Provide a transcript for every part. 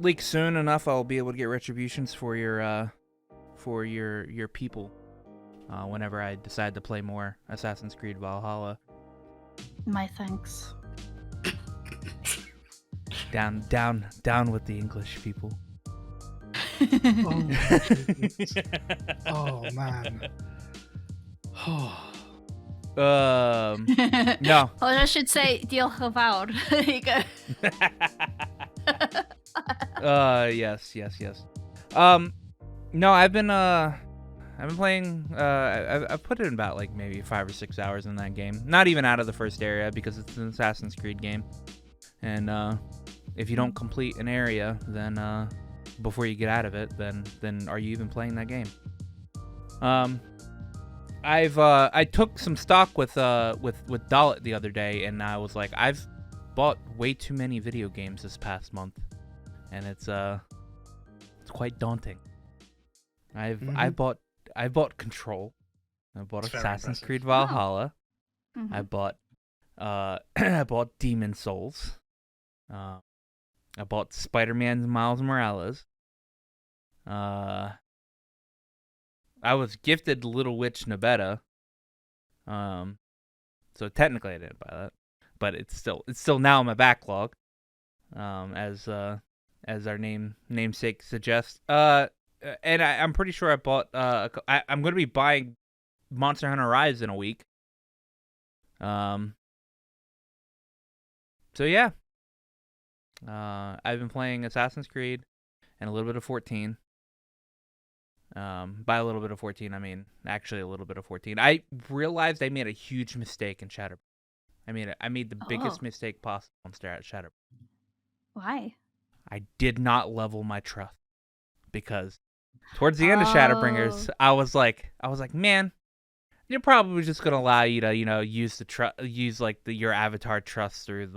LEEK soon enough, I'll be able to get retributions for your people. Whenever I decide to play more Assassin's Creed Valhalla. My thanks. Down with the English people. Oh my goodness. Oh man. No. 或者 should say deal about 一个 Yes. No, I've been playing. I've put in about like maybe 5 or 6 hours in that game. Not even out of the first area because it's an Assassin's Creed game, and if you don't complete an area, then before you get out of it, then are you even playing that game? I took some stock with Dalit the other day, and I was like, I've bought way too many video games this past month, and it's quite daunting. I bought Control. I bought It's very Assassin's impressive. Creed Valhalla. Mhm. I bought I bought Demon Souls. I bought Spider-Man Miles Morales. I was gifted Little Witch Nabetta. So technically I didn't buy that, but it's still now in my backlog. As our namesake suggests. And I'm pretty sure I bought. I'm going to be buying Monster Hunter Rise in a week. So yeah. I've been playing Assassin's Creed and a little bit of 14. By a little bit of 14, I mean actually a little bit of 14. I realized I made a huge mistake in Shatterbird. I made the biggest mistake possible on Shatterbird. Why? I did not level my trust because towards the end of Shadowbringers, I was like, man, you're probably just gonna allow you to, use your avatar trust through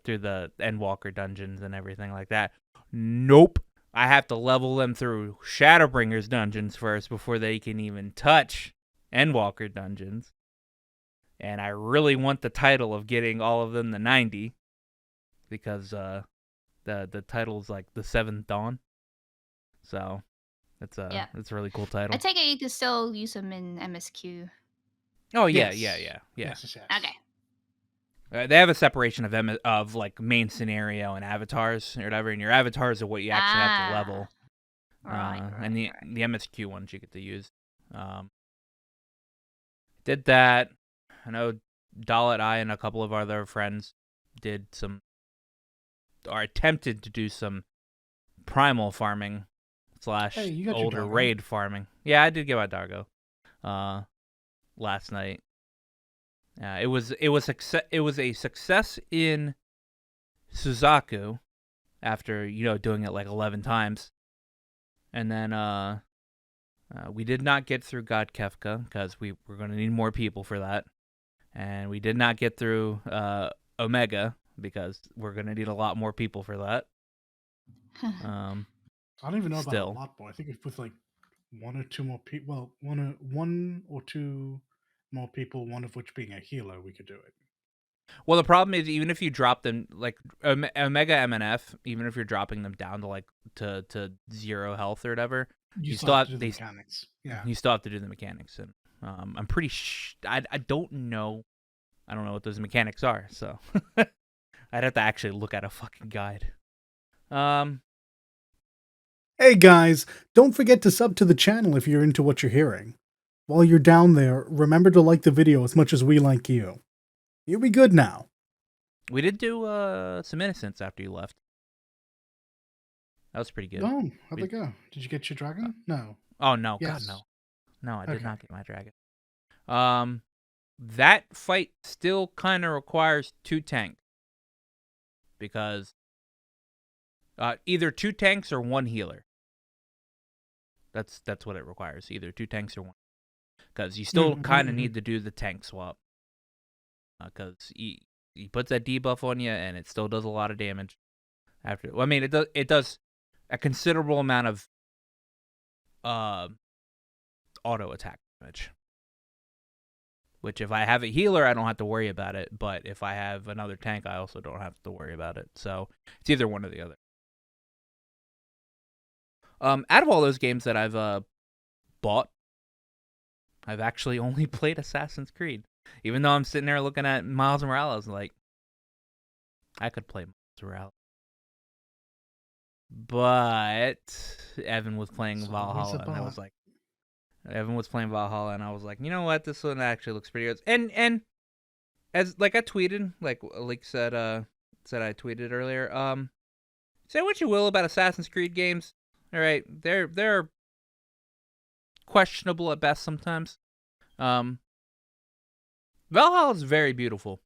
through the Endwalker dungeons and everything like that. Nope, I have to level them through Shadowbringers dungeons first before they can even touch Endwalker dungeons. And I really want the title of getting all of them to 90 because the title's like the Seventh Dawn. So it's a really cool title. I take it you can still use them in MSQ. Oh yeah. Yes. Okay. They have a separation of like main scenario and avatars or whatever, and your avatars are what you actually have to level. And the MSQ ones you get to use. Did that. I know Dalit, I, and a couple of our other friends did some, or attempted to do some primal farming / older raid farming. Yeah, I did get my Dargo last night. It was a success in Suzaku after doing it like 11 times, and then we did not get through God Kefka because we were going to need more people for that, and we did not get through Omega because we're going to need a lot more people for that. I don't even know about a lot more. I think if with like one or two more people, one or two more people, one of which being a healer, we could do it. Well, the problem is even if you drop them like Omega MNF, even if you're dropping them down to like to 0 health or whatever, you still have to do the mechanics. Yeah, you still have to do the mechanics, and I'm pretty I don't know. I don't know what those mechanics are, so I'd have to actually look at a fucking guide. Hey guys, don't forget to sub to the channel if you're into what you're hearing. While you're down there, remember to like the video as much as we like you. You'll be good now. We did do some Innocence after you left. That was pretty good. Oh, how'd they go? Did you get your dragon? No. Oh no, Yes. God no. No, I did not get my dragon. That fight still kind of requires 2 tanks. Because either 2 tanks or 1 healer. That's what it requires. Either 2 tanks or 1. Because you still kind of need to do the tank swap. Because he puts that debuff on you, and it still does a lot of damage. It does a considerable amount of auto attack damage. Which, if I have a healer, I don't have to worry about it. But if I have another tank, I also don't have to worry about it. So it's either one or the other. Out of all those games that I've bought, I've actually only played Assassin's Creed. Even though I'm sitting there looking at Miles Morales, like, I could play Miles Morales. But Evan was playing It's always Valhalla, a and I was but. like, you know what, this one actually looks pretty good. And as like I tweeted, like Leek said I tweeted earlier, say what you will about Assassin's Creed games. All right, they're questionable at best sometimes. Valhalla is very beautiful.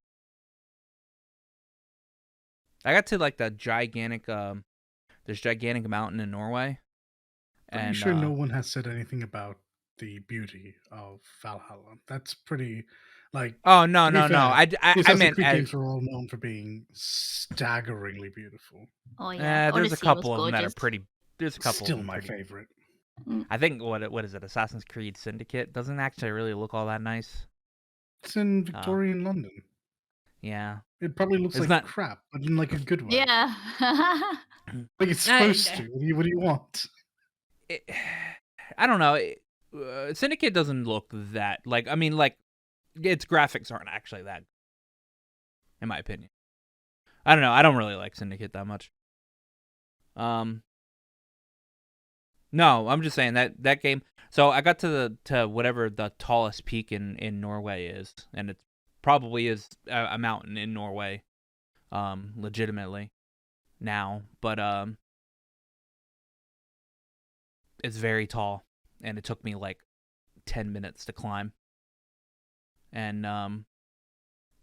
I got to like the gigantic this gigantic mountain in Norway. Pretty And sure no one has said anything about the beauty of Valhalla. That's pretty, like, oh no to be no no, fair, I the I Assassin's meant Creed games are all known for being staggeringly beautiful. Oh yeah, there's a Odyssey was couple of them that are gorgeous. pretty. There's a couple Still of them my pretty. favorite. I think what is it? Assassin's Creed Syndicate doesn't actually really look all that nice. It's in Victorian London. Yeah, It probably looks it's like not. crap, but in like a good way. Yeah. Like it's supposed to. What do you want? I don't know. Syndicate doesn't look that like. I mean, like its graphics aren't actually that, in my opinion. I don't know. I don't really like Syndicate that much. No, I'm just saying that game. So I got to whatever the tallest peak in Norway is, and it probably is a mountain in Norway, legitimately now, but it's very tall, and it took me like 10 minutes to climb, and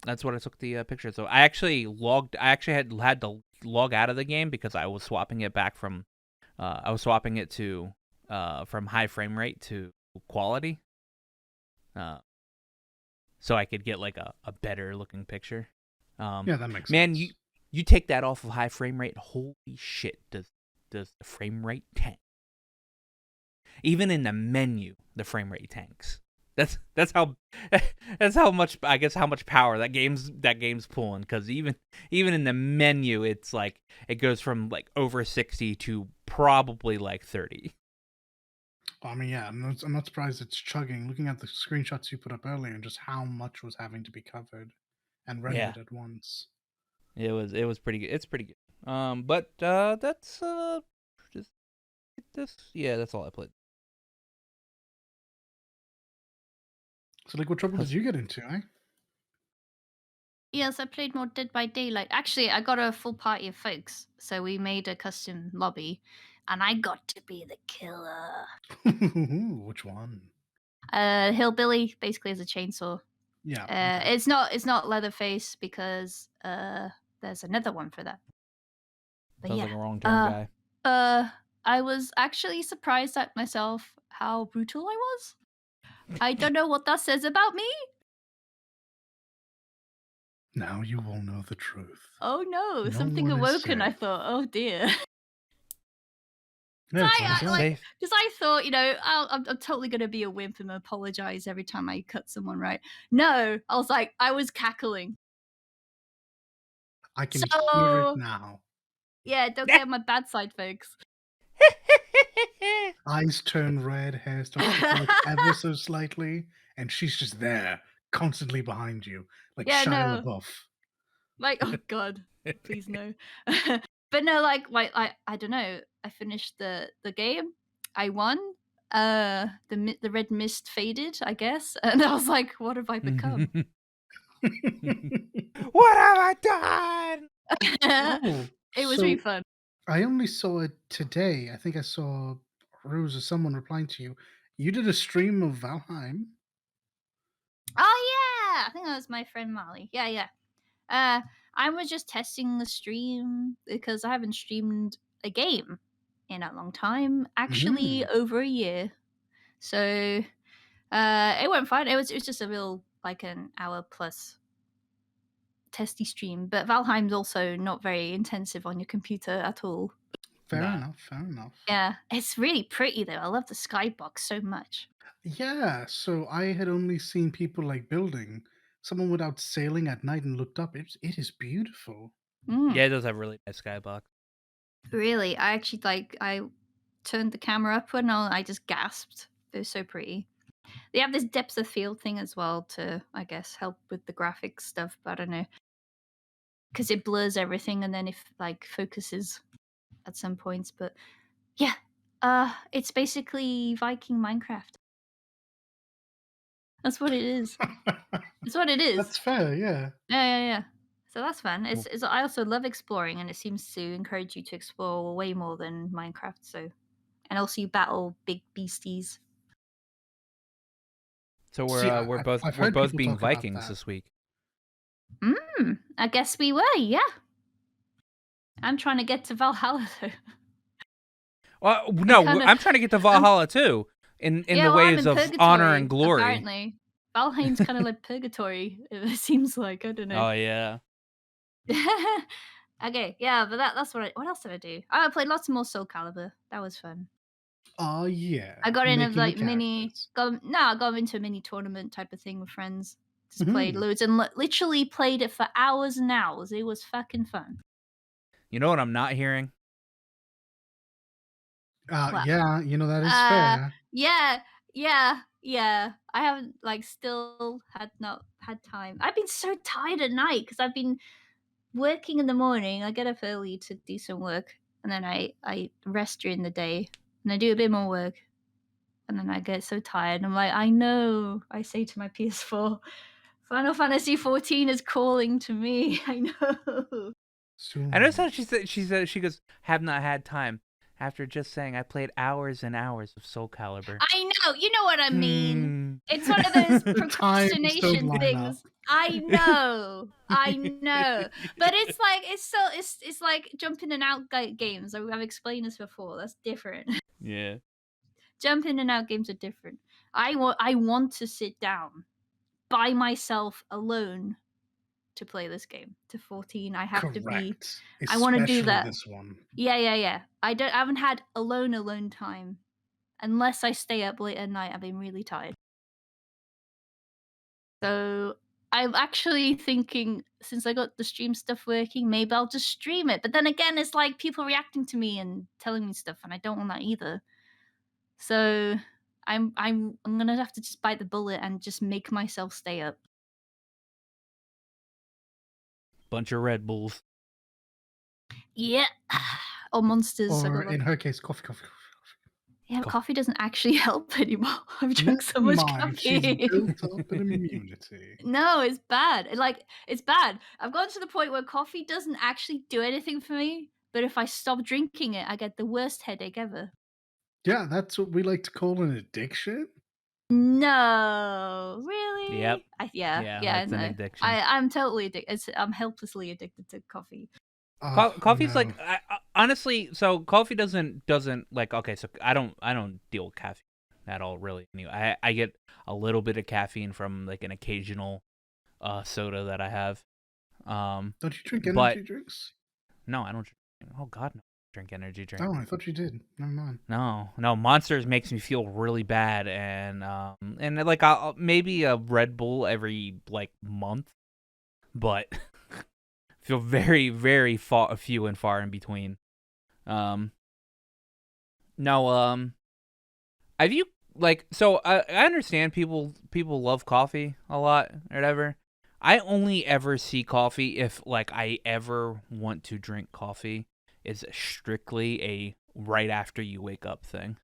that's what I took the picture. So I actually had to log out of the game because I was swapping it back from to from high frame rate to quality, so I could get like a better looking picture. Yeah, that makes man, sense. you take that off of high frame rate, holy shit, does the frame rate tank? Even in the menu, the frame rate tanks. That's how much, I guess, how much power that game's pulling, because even in the menu, it's like it goes from like over 60 to probably like 30. I mean, yeah, I'm not surprised it's chugging. Looking at the screenshots you put up earlier and just how much was having to be covered and rendered at once. It was pretty good. It's pretty good. But that's just this. Yeah, that's all I played. So, like, what trouble did you get into, eh? Yes, I played more Dead by Daylight. Actually, I got a full party of folks, so we made a custom lobby, and I got to be the killer. Which one? Hillbilly basically is a chainsaw. Yeah. Okay. It's not Leatherface because there's another one for that. But Sounds yeah, like a wrong turn guy. I was actually surprised at myself how brutal I was. I don't know what that says about me. Now you will know the truth. Oh no, No something one is awoken. I safe. thought, oh dear. No, it's I, all like, safe. because I thought, I'm totally going to be a wimp and apologize every time I cut someone right. No, I was like, I was cackling. I can hear it now. Yeah, don't get on my bad side, folks. Eyes turn red, hair starts to flick ever so slightly, and she's just there, constantly behind you, like Yeah, Shia no. LaBeouf. Like, oh god, please no. But no, like I don't know. I finished the game. I won. The red mist faded, I guess, and I was like, what have I become? What have I done? It was really fun. I only saw it today. I think I saw Rose or someone replying to you. You did a stream of Valheim. Oh yeah, I think that was my friend Molly. Yeah. I was just testing the stream because I haven't streamed a game in a long time. Actually, over a year. So it went fine. It was just a real like an hour plus testy stream. But Valheim's also not very intensive on your computer at all. Fair enough. Yeah, it's really pretty though. I love the skybox so much. Yeah, so I had only seen people like building. Someone went out sailing at night and looked up. It is beautiful. Yeah, it does have really nice skybox. Really, I actually I turned the camera upward, and I just gasped. They're so pretty. They have this depth of field thing as well to, I guess, help with the graphics stuff, but I don't know. Because it blurs everything and then if like focuses at some points. But yeah, it's basically Viking Minecraft. That's what it is. It's what it is. That's fair, yeah. Yeah. So that's fun. It's I also love exploring, and it seems to encourage you to explore way more than Minecraft. So, and also you battle big beasties. So See, we're both I've we're heard both people being talk about Vikings that. this week. I guess we were, yeah. I'm trying to get to Valhalla though. No, kinda- I'm trying to get to Valhalla too. In Yeah, the well, I'm ways in of purgatory, honor and glory. Apparently, Valheim's kind of like purgatory. It seems like, I don't know. Oh yeah. Okay, yeah, but that's what. What else did I do? I played lots more Soul Calibur. That was fun. Oh, yeah. I got in a Making like your mini. characters. I got into a mini tournament type of thing with friends. Just played Mhm. loads and literally played it for hours and hours. It was fucking fun. You know what I'm not hearing? What? Yeah, that is fair. Yeah. I haven't still not had time. I've been so tired at night because I've been working in the morning. I get up early to do some work, and then I rest during the day, and I do a bit more work, and then I get so tired. I'm like, I know. I say to my PS4, Final Fantasy 14 is calling to me. I know. Soon. I noticed how she goes, have not had time. After just saying I played hours and hours of Soul Calibur. I know. You know what I mean. It's one of those The times don't procrastination line up. things. I know. But it's like jumping in and out games. I've explained this before. That's different. Yeah. Jump in and out games are different. I want to sit down by myself alone to play this game. To 14, I have to be. Correct. I want to do Especially that. this one. Yeah. I haven't had alone time. Unless I stay up late at night, I've been really tired. So I'm actually thinking, since I got the stream stuff working, maybe I'll just stream it. But then again, it's like people reacting to me and telling me stuff, and I don't want that either. So I'm gonna have to just bite the bullet and just make myself stay up. Bunch of Red Bulls. Yeah. Or monsters. Or in her case, coffee. Yeah, coffee doesn't actually help anymore. I've drank so much She's caffeine. built up an immunity. No, it's bad. It's bad. I've gotten to the point where coffee doesn't actually do anything for me, but if I stop drinking it, I get the worst headache ever. Yeah, that's what we like to call an addiction. No, really? Yep. Yeah, that's an no. addiction. I'm totally addicted. I'm helplessly addicted to coffee. Coffee's no. like honestly. So coffee doesn't like. Okay, so I don't deal with caffeine at all really. Anyway, I get a little bit of caffeine from like an occasional soda that I have. Don't you drink energy drinks? No, I don't. Oh God, no. Drink energy drink. Oh, I thought you did. Never mind. No. Monsters makes me feel really bad, and like I'll maybe a Red Bull every like month, but feel very very few and far in between. Have you like so I understand people love coffee a lot or whatever. I only ever see coffee if like I ever want to drink coffee. It's strictly a right after you wake up thing.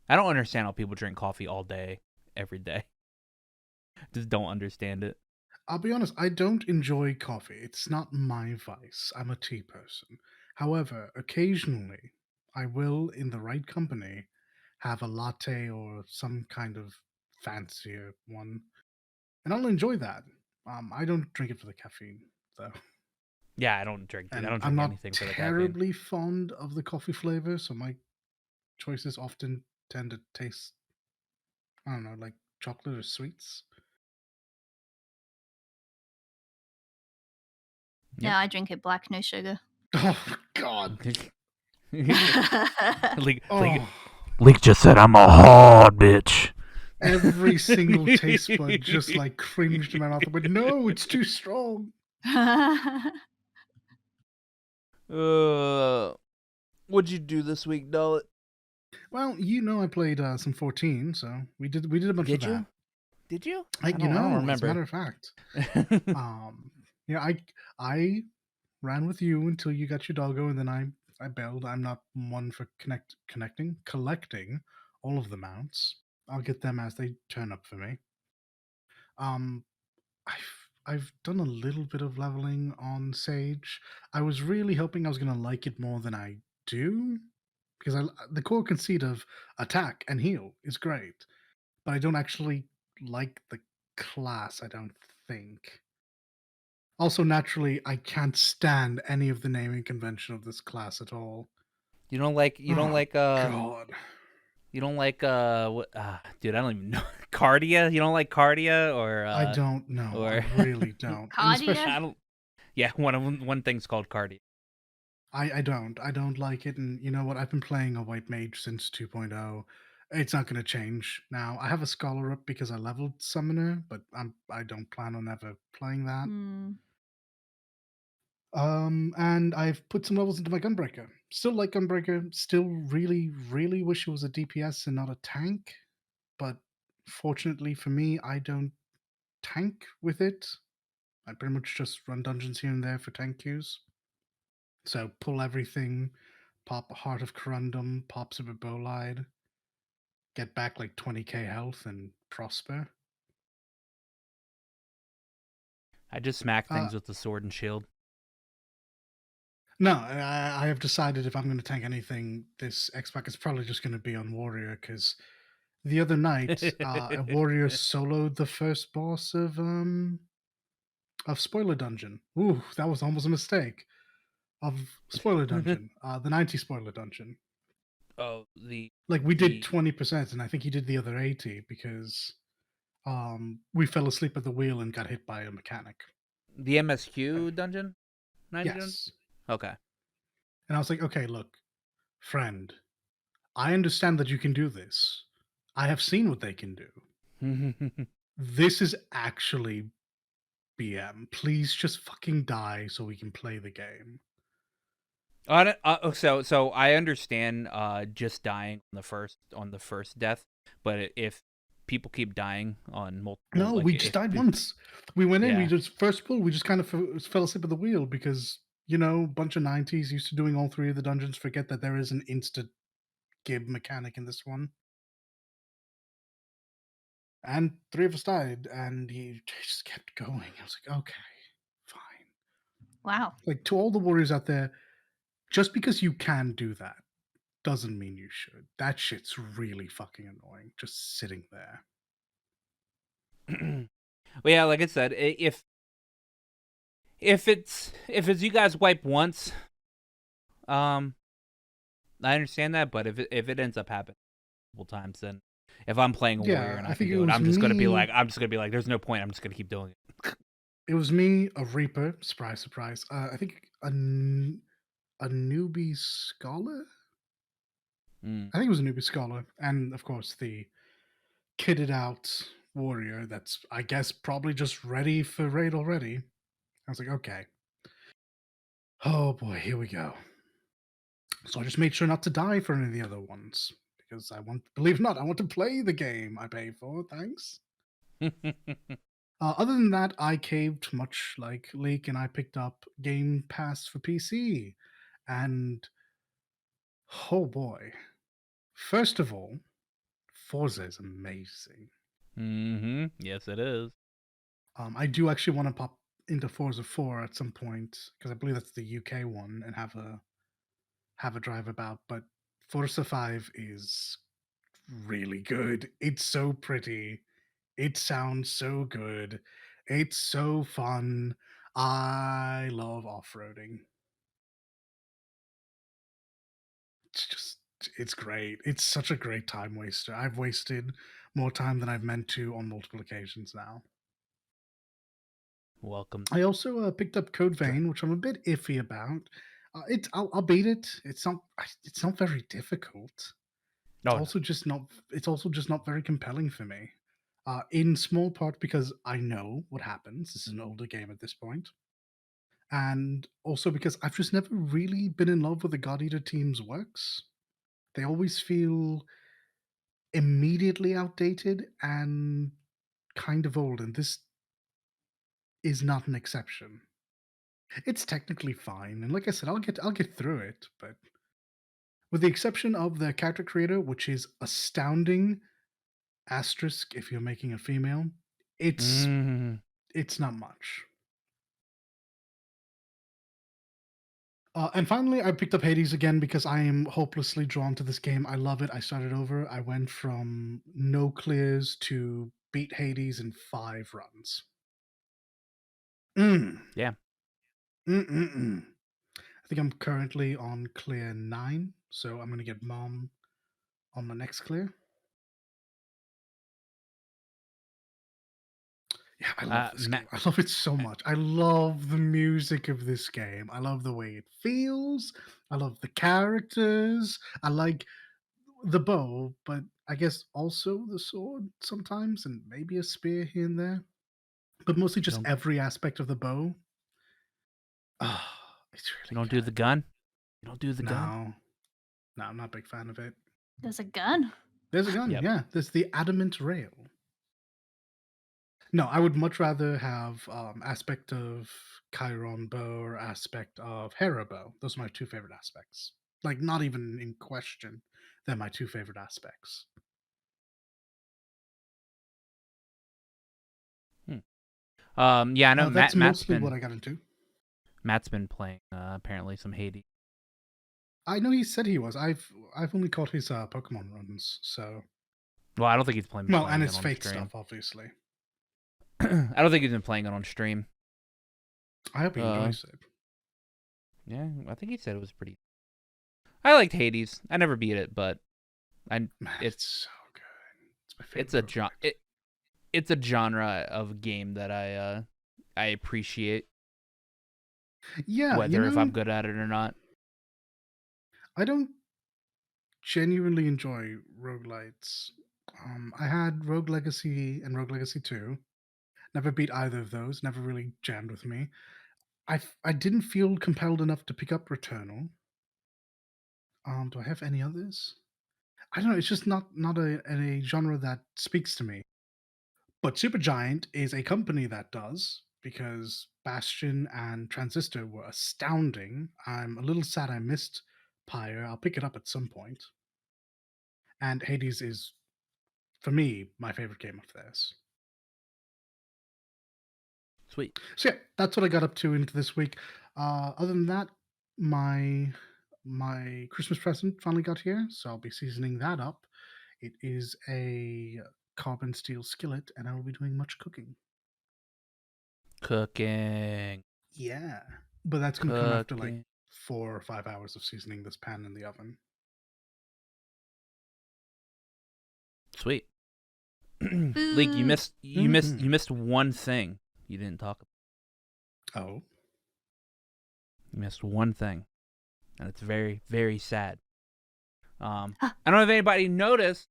I don't understand how people drink coffee all day, every day. Just don't understand it. I'll be honest, I don't enjoy coffee. It's not my vice. I'm a tea person. However, occasionally, I will, in the right company, have a latte or some kind of fancier one, and I'll enjoy that. I don't drink it for the caffeine, though. Yeah, I don't drink. And I don't I'm drink not anything for the caffeine. terribly fond of the coffee flavor, so my choices often tend to taste, I don't know, like chocolate or sweets. Yep. Yeah, I drink it black, no sugar. Oh God! Leek Oh, just said I'm a hard bitch. every single taste bud just like cringed in my mouth. But no, it's too strong. What'd you do this week, Dullet? Well, I played some 14, so we did a bunch of Did that. you? Did you? I I don't as a matter remember. of fact, um, I ran with you until you got your doggo, and then I bailed. I'm not one for collecting all of the mounts. I'll get them as they turn up for me. Um, I've done a little bit of leveling on Sage. I was really hoping I was gonna like it more than I do, because the core conceit of attack and heal is great, but I don't actually like the class. I don't think. Also, naturally, I can't stand any of the naming convention of this class at all. You don't like Oh God. you don't like what dude, I don't even know. Cardia? You don't like Cardia I don't know. I or really don't. And especially, Cardia? I don't yeah, one thing's called Cardia. I don't. I don't like it. And you know what? I've been playing a white mage since 2.0. It's not going to change now. I have a scholar up because I leveled summoner, but I don't plan on ever playing that. Hmm. And I've put some levels into my gunbreaker. Still like gunbreaker. Still really, really wish it was a DPS and not a tank. But fortunately for me, I don't tank with it. I pretty much just run dungeons here and there for tank queues. So pull everything, pop Heart of Corundum, pop Super Bolide, get back like 20k health and prosper. I just smack Uh, things with the sword and shield. no, I have decided if I'm going to tank anything this X-Pack, it's probably just going to be on Warrior, because the other night, a Warrior soloed the first boss of Spoiler Dungeon. Ooh, that was almost a mistake. Of Spoiler Dungeon, the 90 Spoiler Dungeon. Oh, the Like we did 20%, and I think he did the other 80 because we fell asleep at the wheel and got hit by a mechanic. the MSQ dungeon? 90 dungeon? Yes. Okay. And I was like, okay, look, friend, I understand that you can do this. I have seen what they can do. This is actually BM. Please just fucking die so we can play the game. So I understand just dying on the first death, but if people keep dying on multiple, No, like we just died once. We went in, we Yeah. just first pull, we just kind of fell asleep at the wheel because bunch of 90s used to doing all three of the dungeons. Forget that there is an instant gib mechanic in this one. And three of us died, and he just kept going. I was like, okay, fine. Wow. Like, to all the warriors out there, just because you can do that doesn't mean you should. That shit's really fucking annoying, just sitting there. Well, yeah, like I said, if it's you guys wipe once, I understand that, but if it ends up happening multiple times, then if I'm playing a warrior and I can do it, I'm just gonna be like, there's no point. I'm just gonna keep doing it. It was me, a Reaper, surprise, surprise. I think a newbie scholar. Mm. I think it was a newbie scholar, and of course the kitted out warrior. That's, I guess, probably just ready for raid already. I was like, okay. Oh boy, here we go. So I just made sure not to die for any of the other ones because believe it or not, I want to play the game I pay for. Thanks. Other than that, I caved much like LEEK, and I picked up Game Pass for PC. And oh boy, first of all, Forza is amazing. Mm-hmm. Yes, it is. I do actually want to pop into Forza 4 at some point because I believe that's the UK one and have a drive about. But Forza 5 is really good. It's so pretty. It sounds so good. It's so fun. I love off-roading. It's great. It's such a great time waster. I've wasted more time than I've meant to on multiple occasions now. Welcome. I also picked up Code Vein, which I'm a bit iffy about. I'll beat it. It's not very difficult. It's also just not very compelling for me. In small part because I know what happens. This is an older game at this point. And also because I've just never really been in love with the God Eater team's works. they always feel immediately outdated and kind of old, and this is not an exception. It's technically fine, and like I said, I'll get through it, but with the exception of the character creator, which is astounding, asterisk if you're making a female, it's not much. And finally, I picked up Hades again because I am hopelessly drawn to this game. I love it. I started over. I went from no clears to beat Hades in 5 runs. Yeah. I think I'm currently on clear 9, so I'm going to get Mom on my next clear. Yeah, I love this game. I love it so much. I love the music of this game. I love the way it feels. I love the characters. I like the bow, but I guess also the sword sometimes, and maybe a spear here and there. But mostly just every aspect of the bow. Oh, it's really You don't good. do the gun? You don't do the gun? No, I'm not a big fan of it. There's a gun? There's a gun, yeah. There's the adamant rail. No, I would much rather have aspect of Chiron bow or aspect of Hera bow. Those are my 2 favorite aspects. Like, not even in question. They're my 2 favorite aspects. Yeah, I know. That's Matt's mostly been, what I got into. Matt's been playing apparently some Hades. I know he said he was. I've only caught his Pokemon runs, so. Well, I don't think he's playing. Well, and it's Fate stuff, obviously. I don't think he's been playing it on stream. I hope he enjoys it. Yeah, I think he said it was pretty. I liked Hades. I never beat it, but it's so good. It's my favorite. It's a genre of game that I appreciate. Yeah, whether if I'm good at it or not. I don't genuinely enjoy roguelites. I had Rogue Legacy and Rogue Legacy 2. Never beat either of those. Never really jammed with me. I didn't feel compelled enough to pick up Returnal. Do I have any others? I don't know. It's just not a genre that speaks to me. But Supergiant is a company that does, because Bastion and Transistor were astounding. I'm a little sad I missed Pyre. I'll pick it up at some point. And Hades is, for me, my favorite game of theirs. Sweet. So yeah, that's what I got up to into this week. Other than that, my Christmas present finally got here, so I'll be seasoning that up. It is a carbon steel skillet, and I will be doing much cooking. Yeah, but that's going to come after like 4 or 5 hours of seasoning this pan in the oven. Sweet. Leek, you missed one thing you didn't talk about. Oh. You missed one thing, and it's very, very sad. I don't know if anybody noticed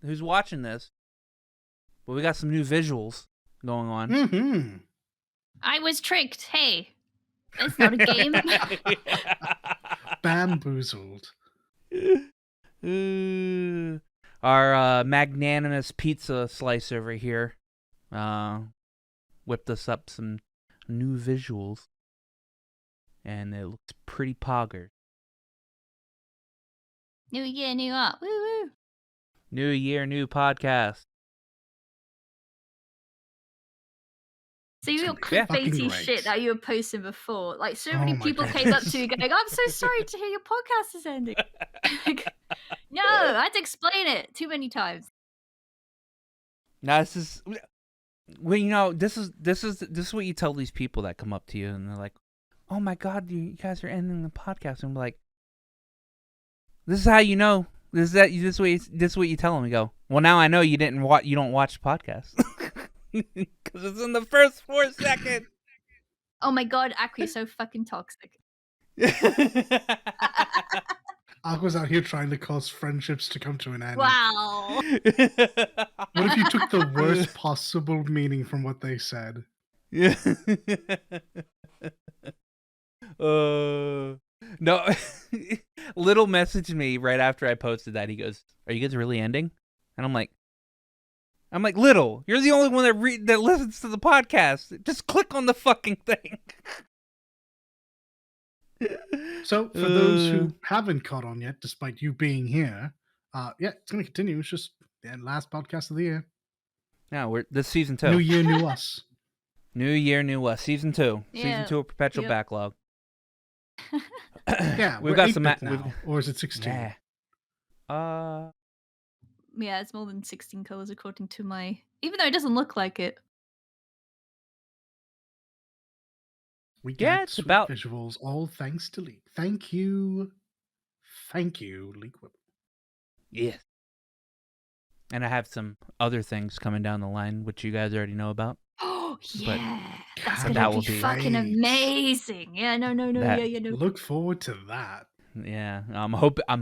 who's watching this, but we got some new visuals going on. Mm-hmm. I was tricked. Hey, it's not a game. Bamboozled. Our magnanimous pizza slice over here whipped us up some new visuals, and it looks pretty poggers. New year, new up. Woo woo. New year, new podcast. See your clickbaity shit that you were posting before. Like, so many people came up to you going, I'm so sorry to hear your podcast is ending. No, I had to explain it too many times. Now this is, well, this is what you tell these people that come up to you and they're like, "Oh my God, you guys are ending the podcast." And I'm like, "This is how you know. This is what you tell them." We go, "Well, now I know you don't watch podcasts because it's in the first 4 seconds." Oh my God, Aqua's so fucking toxic. Aqua's out here trying to cause friendships to come to an end. Wow. What if you took the worst possible meaning from what they said? Yeah. No, Little messaged me right after I posted that. He goes, "Are you guys really ending?" And I'm like, Little, you're the only one that listens to the podcast. Just click on the fucking thing. So, for those who haven't caught on yet, despite you being here, it's going to continue. It's just the last podcast of the year. No, this season 2. New year, new us. New year, new us. Season 2. Yeah. Season 2 of Perpetual Backlog. Yeah, we've we're got 8-bit some now, or is it 16? Yeah. Yeah, it's more than 16 colors according to my. Even though it doesn't look like it. We Yeah, get it's sweet about visuals, all thanks to Leek. Thank you, Leek. Yes. And I have some other things coming down the line, which you guys already know about. Oh But yeah, that's God, gonna that be will be fucking great. amazing. Yeah, no, That- yeah, no. Look forward to that. Yeah, I'm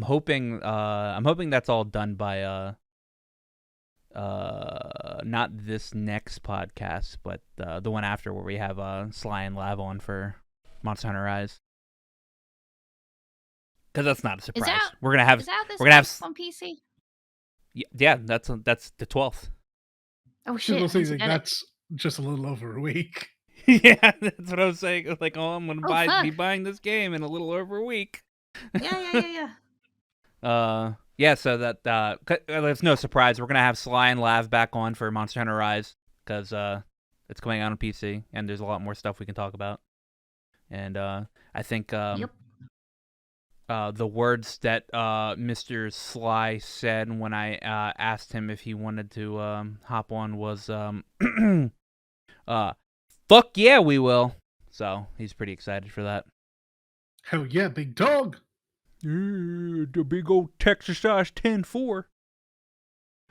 hoping that's all done by not this next podcast, but the one after, where we have Sly and Lav on for Monster Hunter Rise. Because that's not a surprise. We're gonna have Is that this we're gonna have on PC? Yeah, that's the 12th. Oh shit! That's just a little over a week. Yeah, that's what I was saying. Like, I'm gonna fuck. be buying this game in a little over a week. Yeah. Yeah, so that it's no surprise we're gonna have Sly and Lav back on for Monster Hunter Rise, because it's coming out on PC and there's a lot more stuff we can talk about. And I think the words that Mr. Sly said when I asked him if he wanted to hop on was fuck yeah, we will. So he's pretty excited for that. Hell yeah, big dog. The big old Texas size 10-4.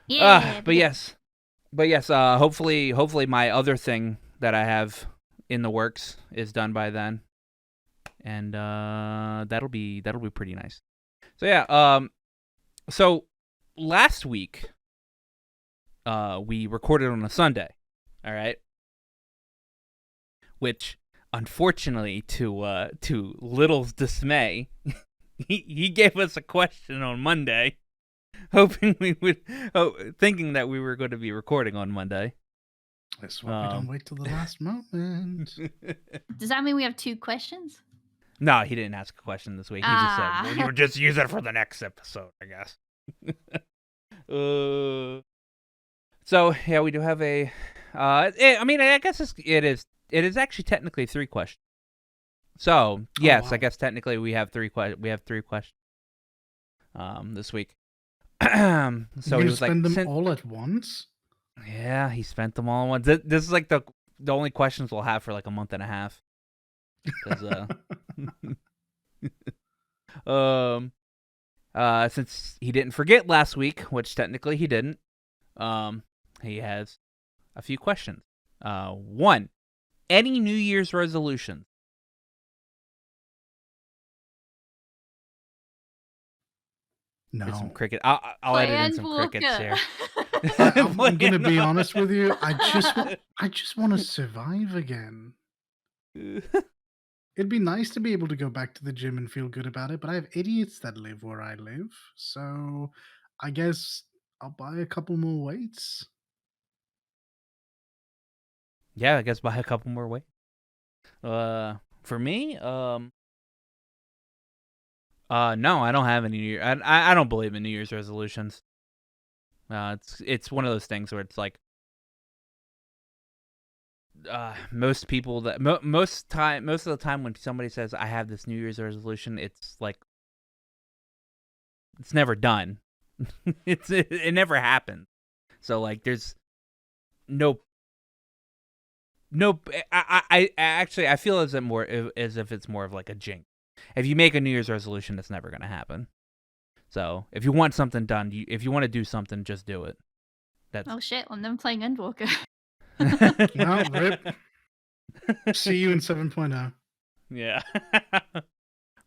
Yeah. But yes. Hopefully my other thing that I have in the works is done by then, and that'll be pretty nice. So yeah. So last week, we recorded on a Sunday. All right. Which, unfortunately, to Little's dismay, he gave us a question on Monday, thinking that we were going to be recording on Monday. That's why we don't wait till the last moment. Does that mean we have 2 questions? No, he didn't ask a question this week. He just said, well, you would just use it for the next episode, I guess. So, yeah, we do have a... I guess it is actually technically 3 questions. So, yes, wow. I guess technically we have 3 questions this week. So you he was spend like, them all at once? Yeah, he spent them all at once. This is like the only questions we'll have for like a month and a half. Since he didn't forget last week, which technically he didn't, he has a few questions. 1, any New Year's resolutions? No. There's some cricket. I'll edit in some crickets here. I'm going to be honest with you. I just want to survive again. It'd be nice to be able to go back to the gym and feel good about it, but I have idiots that live where I live, so I guess I'll buy a couple more weights. Yeah, I guess buy a couple more weights. For me, no, I don't have any New Year. I don't believe in New Year's resolutions. It's one of those things where it's like, most people that most of the time when somebody says I have this New Year's resolution, it's like it's never done. It never happens. So like there's no. I actually I feel as if it's more of like a jinx. If you make a New Year's resolution, it's never gonna happen. So if you want something done, if you want to do something, just do it. Oh shit! I'm then playing Endwalker. No, rip. See you in 7.0. Yeah.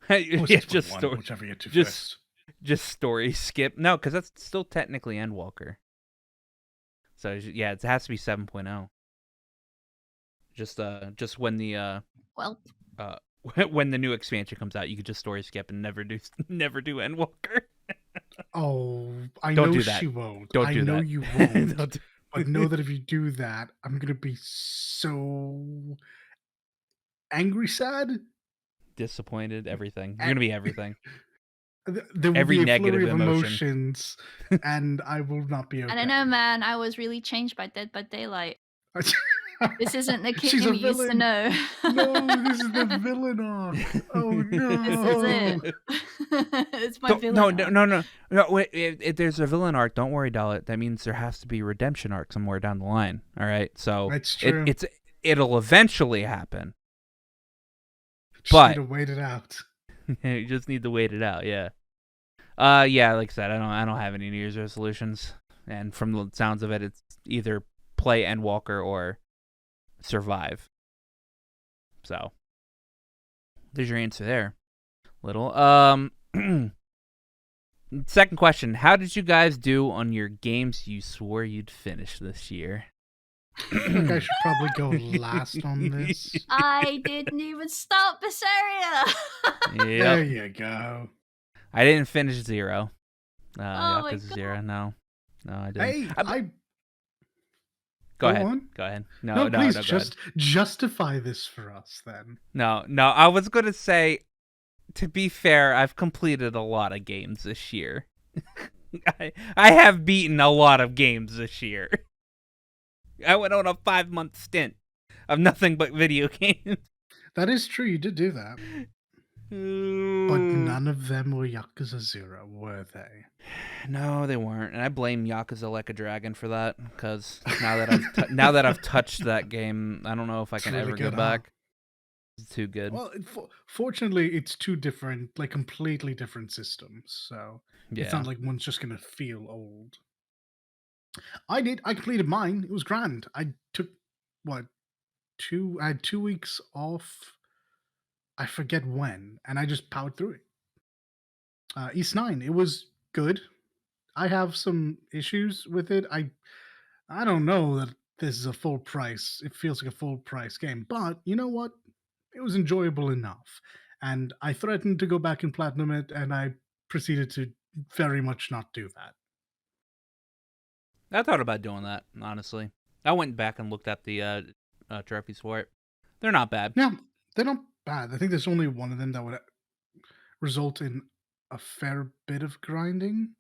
Yeah, just story. Whichever you do first. Just story skip. No, because that's still technically Endwalker. So yeah, it has to be 7.0. Just when the when the new expansion comes out, you could just story skip and never do Endwalker. Oh, I Don't know do that. she won't. Don't I do know that. you won't. Don't do- But know that if you do that, I'm gonna be so angry, sad. Disappointed, everything. You're And gonna be everything. there will Every be a negative flurry of emotion. emotions, and I will not be okay. I don't know, man. I was really changed by Dead by Daylight. This isn't the She's Kim a you used to villain. know. No, this is the villain arc. Oh no! This is it. It's my villain arc. No. Wait, if there's a villain arc, don't worry, Dalit. That means there has to be a redemption arc somewhere down the line. All right, so That's true. It'll eventually happen. Just need to wait it out. You just need to wait it out. Yeah. Yeah. Like I said, I don't have any New Year's resolutions, and from the sounds of it, it's either play Endwalker or survive. So there's your answer there. Little. Second question: how did you guys do on your games you swore you'd finish this year? I think I should probably go last on this. I didn't even start Berseria. Yep. There you go. I didn't finish 0. Oh my Yakuza 0. God. No, I didn't. Hey, Go ahead. on. Go ahead. No, please go just ahead. justify this for us then. No. I was gonna say, to be fair, I've completed a lot of games this year. I have beaten a lot of games this year. I went on a 5-month stint of nothing but video games. That is true. You did do that. But none of them were Yakuza 0, were they? No, they weren't, and I blame Yakuza Like a Dragon for that. Because now that I've touched that game, I don't know if I can really ever go good, back. It's too good. Well, fortunately, it's two different, like completely different systems. So Yeah. it's not like one's just gonna feel old. I completed mine. It was grand. I took I had 2 weeks off. I forget when, and I just powered through it. East 9, it was good. I have some issues with it. I don't know that this is a full price. It feels like a full price game, but you know what? It was enjoyable enough. And I threatened to go back and platinum it, and I proceeded to very much not do that. I thought about doing that, honestly. I went back and looked at the trophies for it. They're not bad. Yeah, they're not bad. I think there's only one of them that would result in a fair bit of grinding.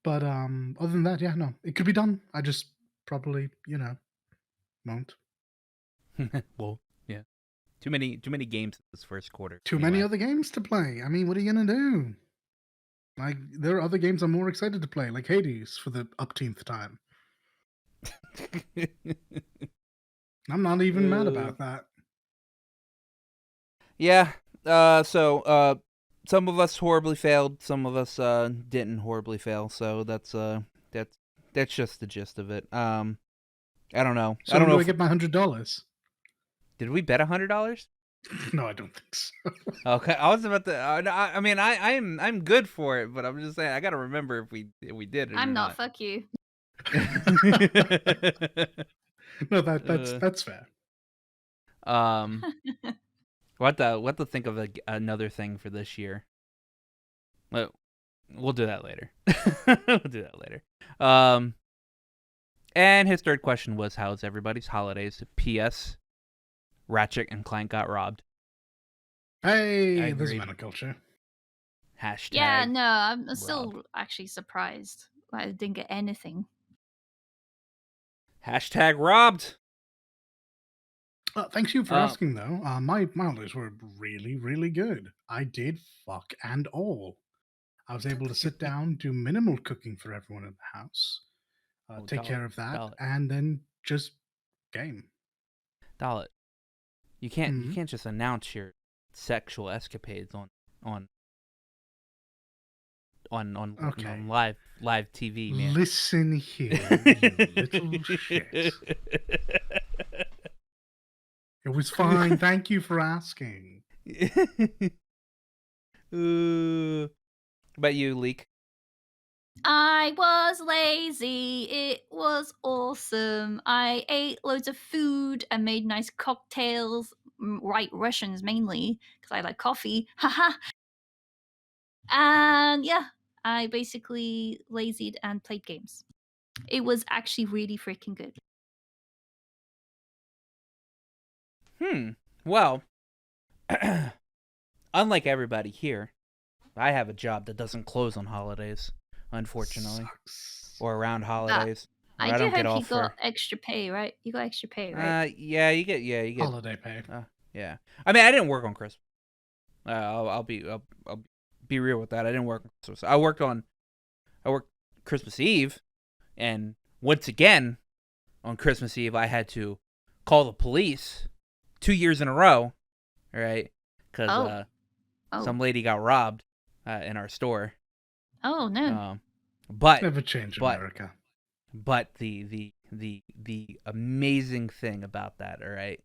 But other than that, yeah, no, it could be done. I just probably, won't. Well, yeah. Too many games this first quarter. Too many other games to play. I mean, what are you gonna do? Like, there are other games I'm more excited to play, like Hades for the upteenth time. I'm not even mad about that. Yeah. So some of us horribly failed. Some of us didn't horribly fail. So that's just the gist of it. I don't know. So I don't know. I get my $100? Did we bet $100? No, I don't think so. Okay, I was about to. I mean, I'm good for it, but I'm just saying I gotta remember if we did it. I'm or not. Fuck you. No, that's fair. What to think of another thing for this year? Well, we'll do that later. And his third question was, how's everybody's holidays? P.S. Ratchet and Clank got robbed. Hey, this is monoculture. Hashtag. Yeah, no, I'm still actually surprised. I didn't get anything. Hashtag robbed. Thanks you for asking, though. My holidays were really, really good. I did fuck and all. I was able to sit down, do minimal cooking for everyone in the house, take care of that, and then just game. Dalit, you can't just announce your sexual escapades on live TV, man. Listen here, you little shit. It was fine. Thank you for asking. About you, Leek? I was lazy. It was awesome. I ate loads of food and made nice cocktails. white Russians mainly because I like coffee. Haha. And yeah, I basically lazied and played games. It was actually really freaking good. Well, unlike everybody here, I have a job that doesn't close on holidays, unfortunately, Sucks. or around holidays. I I do don't get hope you off for. got extra pay, right? You got extra pay, right? Yeah, you get Holiday pay. yeah. I mean, I didn't work on Christmas. I'll be real with that. I didn't work on Christmas. I worked Christmas Eve, and once again on Christmas Eve I had to call the police 2 years in a row, right? Because some lady got robbed in our store. Oh no! But Never change America. But the amazing thing about that, all right,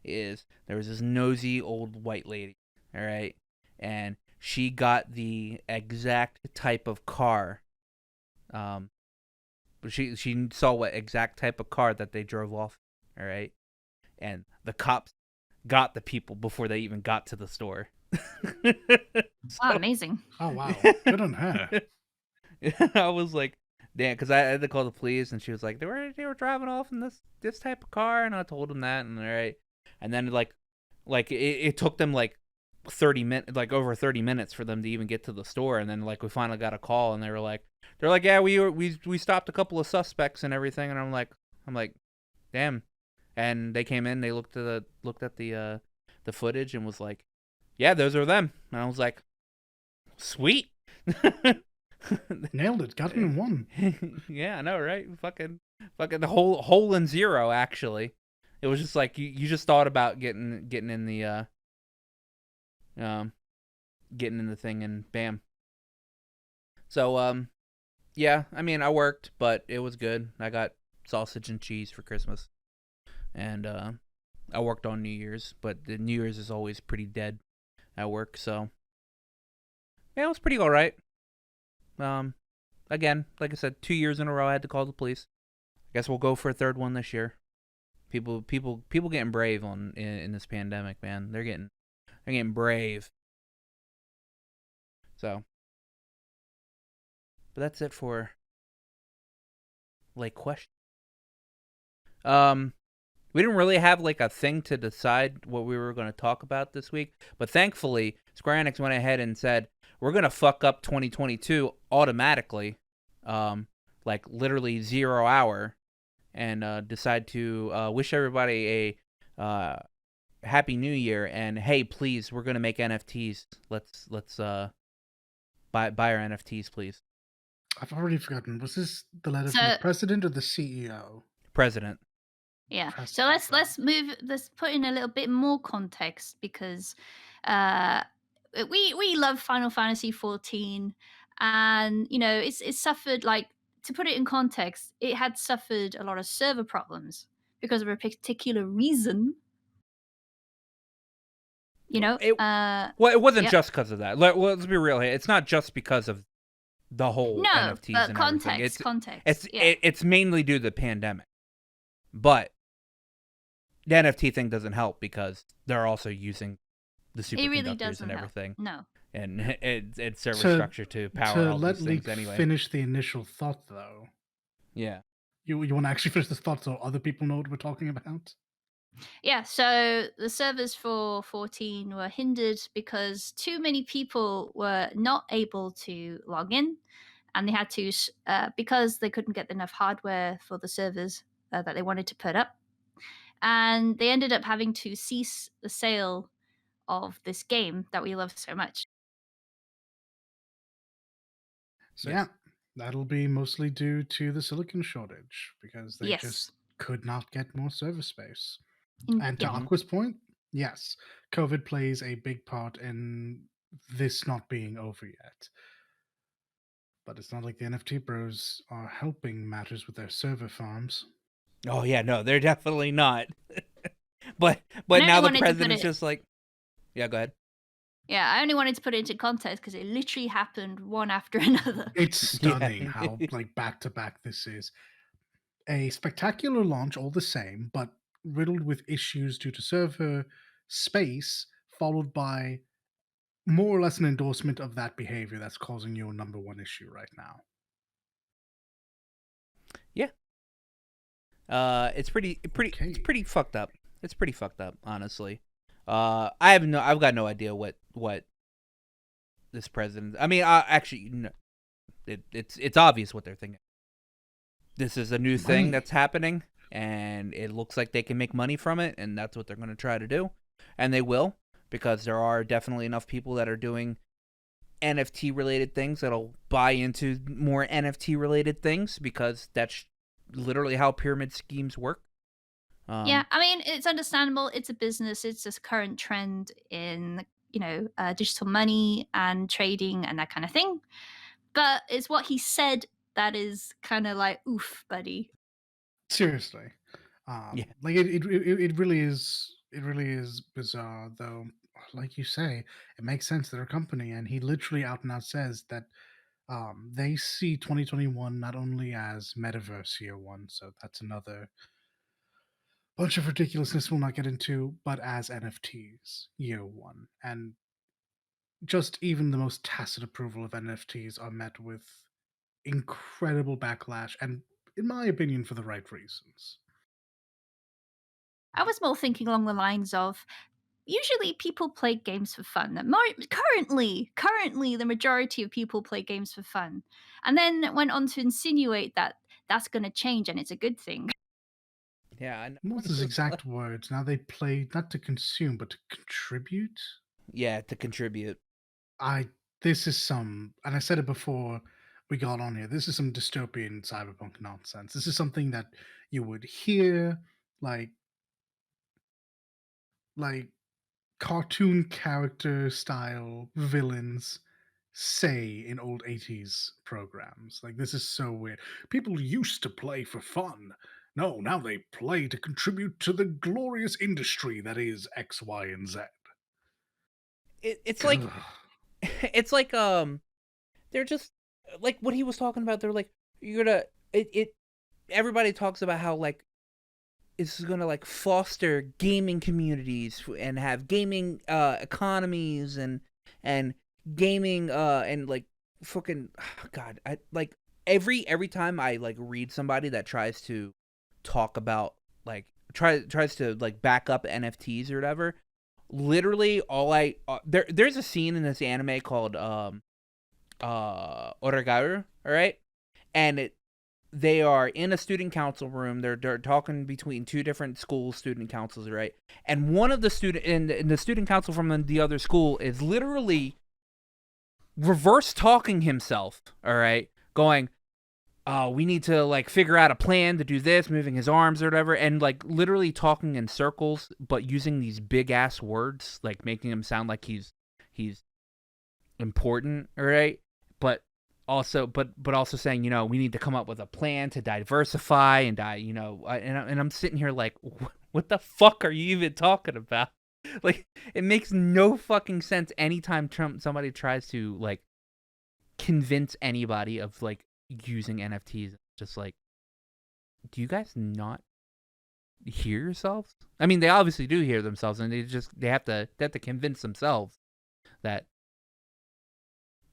is there was this nosy old white lady, all right, and she got the exact type of car. She saw what exact type of car that they drove off, all right, and the cops got the people before they even got to the store. Wow, amazing! Oh wow, good on her. I was like, damn, because I had to call the police, and she was like, they were driving off in this type of car, and I told them that, and all right, and then like it took them like 30 minutes, like over 30 minutes for them to even get to the store, and then like we finally got a call, and they're like, yeah, we stopped a couple of suspects and everything, and I'm like, damn, and they came in, they looked at the footage and was like, yeah, those are them, and I was like, sweet. Nailed it. Got it in one. Yeah, I know, right? Fucking the hole in zero. Actually, it was just like you just thought about getting in the getting in the thing, and bam. So yeah, I mean, I worked, but it was good. I got sausage and cheese for Christmas, and I worked on New Year's, but the New Year's is always pretty dead at work. So yeah, it was pretty alright. Again, like I said, 2 years in a row I had to call the police. I guess we'll go for a third one this year. People getting brave in this pandemic, man. They're getting brave. So, but that's it for like questions. We didn't really have like a thing to decide what we were going to talk about this week, but thankfully Square Enix went ahead and said, we're going to fuck up 2022 automatically, like literally 0 hour, and decide to wish everybody a happy new year, and hey, please, we're going to make NFTs. Let's buy our NFTs, please. I've already forgotten. Was this the letter from the president or the CEO? President. Yeah. So let's put in a little bit more context, because we love Final Fantasy 14, and you know it's suffered, like, to put it in context, it had suffered a lot of server problems because of a particular reason. You know, well, it wasn't just because of that. Let's be real here. It's not just because of the whole NFTs but and context. everything. It's mainly due to the pandemic, but the NFT thing doesn't help because they're also using the superconductors and everything. No. And it's server structure to power all these things anyway. Finish the initial thought, though. Yeah. You want to actually finish the thought so other people know what we're talking about? Yeah, so the servers for 14 were hindered because too many people were not able to log in, and they had to, because they couldn't get enough hardware for the servers that they wanted to put up. And they ended up having to cease the sale of this game that we love so much. So yeah, that'll be mostly due to the silicon shortage, because they just could not get more server space. And to Aqua's point, yes, COVID plays a big part in this not being over yet. But it's not like the NFT bros are helping matters with their server farms. Oh yeah, no, they're definitely not. but now the president's just like, yeah, go ahead. Yeah, I only wanted to put it into context because it literally happened one after another. It's stunning how like back to back this is. A spectacular launch all the same, but riddled with issues due to server space, followed by more or less an endorsement of that behavior that's causing your number one issue right now. Yeah. It's pretty fucked up. It's pretty fucked up, honestly. I've got no idea what this president. I mean, actually, no, it's obvious what they're thinking. This is a new thing that's happening, and it looks like they can make money from it, and that's what they're going to try to do, and they will, because there are definitely enough people that are doing NFT related things that'll buy into more NFT related things, because that's literally how pyramid schemes work. Yeah, I mean, it's understandable. It's a business. It's this current trend in, digital money and trading and that kind of thing. But it's what he said that is kind of like, oof, buddy. Seriously. Yeah. Like it really is. It really is bizarre, though. Like you say, it makes sense. They're a company, and he literally out and out says that they see 2021 not only as Metaverse Year One, so that's another bunch of ridiculousness we'll not get into, but as NFTs Year One, and just even the most tacit approval of NFTs are met with incredible backlash, and in my opinion, for the right reasons. I was more thinking along the lines of, usually people play games for fun. Currently, the majority of people play games for fun, and then went on to insinuate that that's going to change and it's a good thing. Yeah, I know. Not his exact words. Now they play not to consume, but to contribute. Yeah, to contribute. This is some, and I said it before we got on here. This is some dystopian cyberpunk nonsense. This is something that you would hear like cartoon character style villains say in old 80s programs. Like, this is so weird. People used to play for fun. No, now they play to contribute to the glorious industry that is X, Y, and Z. It's like it's like they're just like what he was talking about. They're like, you're gonna everybody talks about how like it's gonna like foster gaming communities and have gaming economies and gaming and like fucking God, I like every time I like read somebody that tries to talk about like tries to like back up NFTs or whatever. Literally, all there's a scene in this anime called Oregaru, all right, and they are in a student council room. They're talking between two different school student councils, right? And one of the student in the student council from the other school is literally reverse talking himself, all right, going, "Oh, we need to like figure out a plan to do this," moving his arms or whatever, and like literally talking in circles, but using these big ass words, like making him sound like he's important, all right? But also saying, we need to come up with a plan to diversify and and I'm sitting here like, what the fuck are you even talking about? Like, it makes no fucking sense anytime somebody tries to like convince anybody of like using NFTs. Just like, do you guys not hear yourselves? I mean, they obviously do hear themselves, and they have to convince themselves that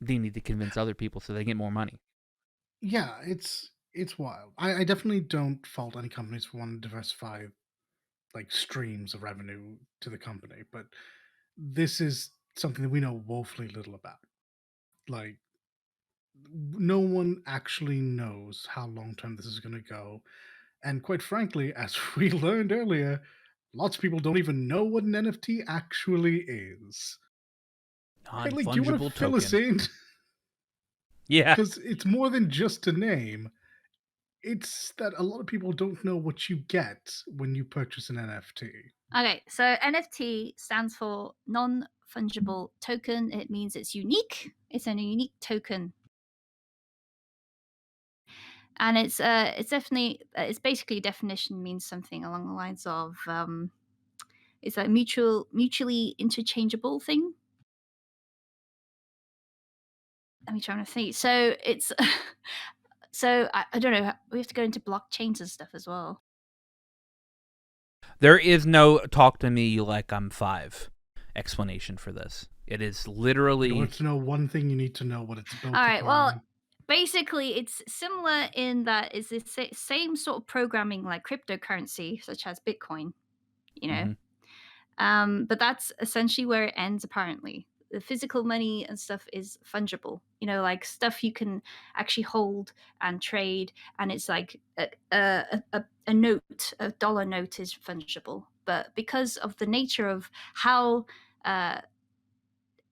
they need to convince other people so they get more money. Yeah, it's wild. I definitely don't fault any companies for wanting to diversify like streams of revenue to the company, but this is something that we know woefully little about. Like, no one actually knows how long term this is going to go. And quite frankly, as we learned earlier, lots of people don't even know what an NFT actually is. Hey, Leek, do you want to Non-fungible fill us in? Yeah. Because it's more than just a name. It's that a lot of people don't know what you get when you purchase an NFT. Okay, so NFT stands for non-fungible token. It means it's unique. It's a unique token. And it's definitely it's basically definition means something along the lines of it's a mutually interchangeable thing. Let me try to think. So it's so I don't know. We have to go into blockchains and stuff as well. There is no talk to me like I'm 5 explanation for this. It is literally. In order to know one thing, you need to know what it's built All right. upon. Well, basically, it's similar in that it's the same sort of programming like cryptocurrency, such as Bitcoin. You know, but that's essentially where it ends. Apparently, the physical money and stuff is fungible. You know, like stuff you can actually hold and trade, and it's like a note, a dollar note is fungible. But because of the nature of how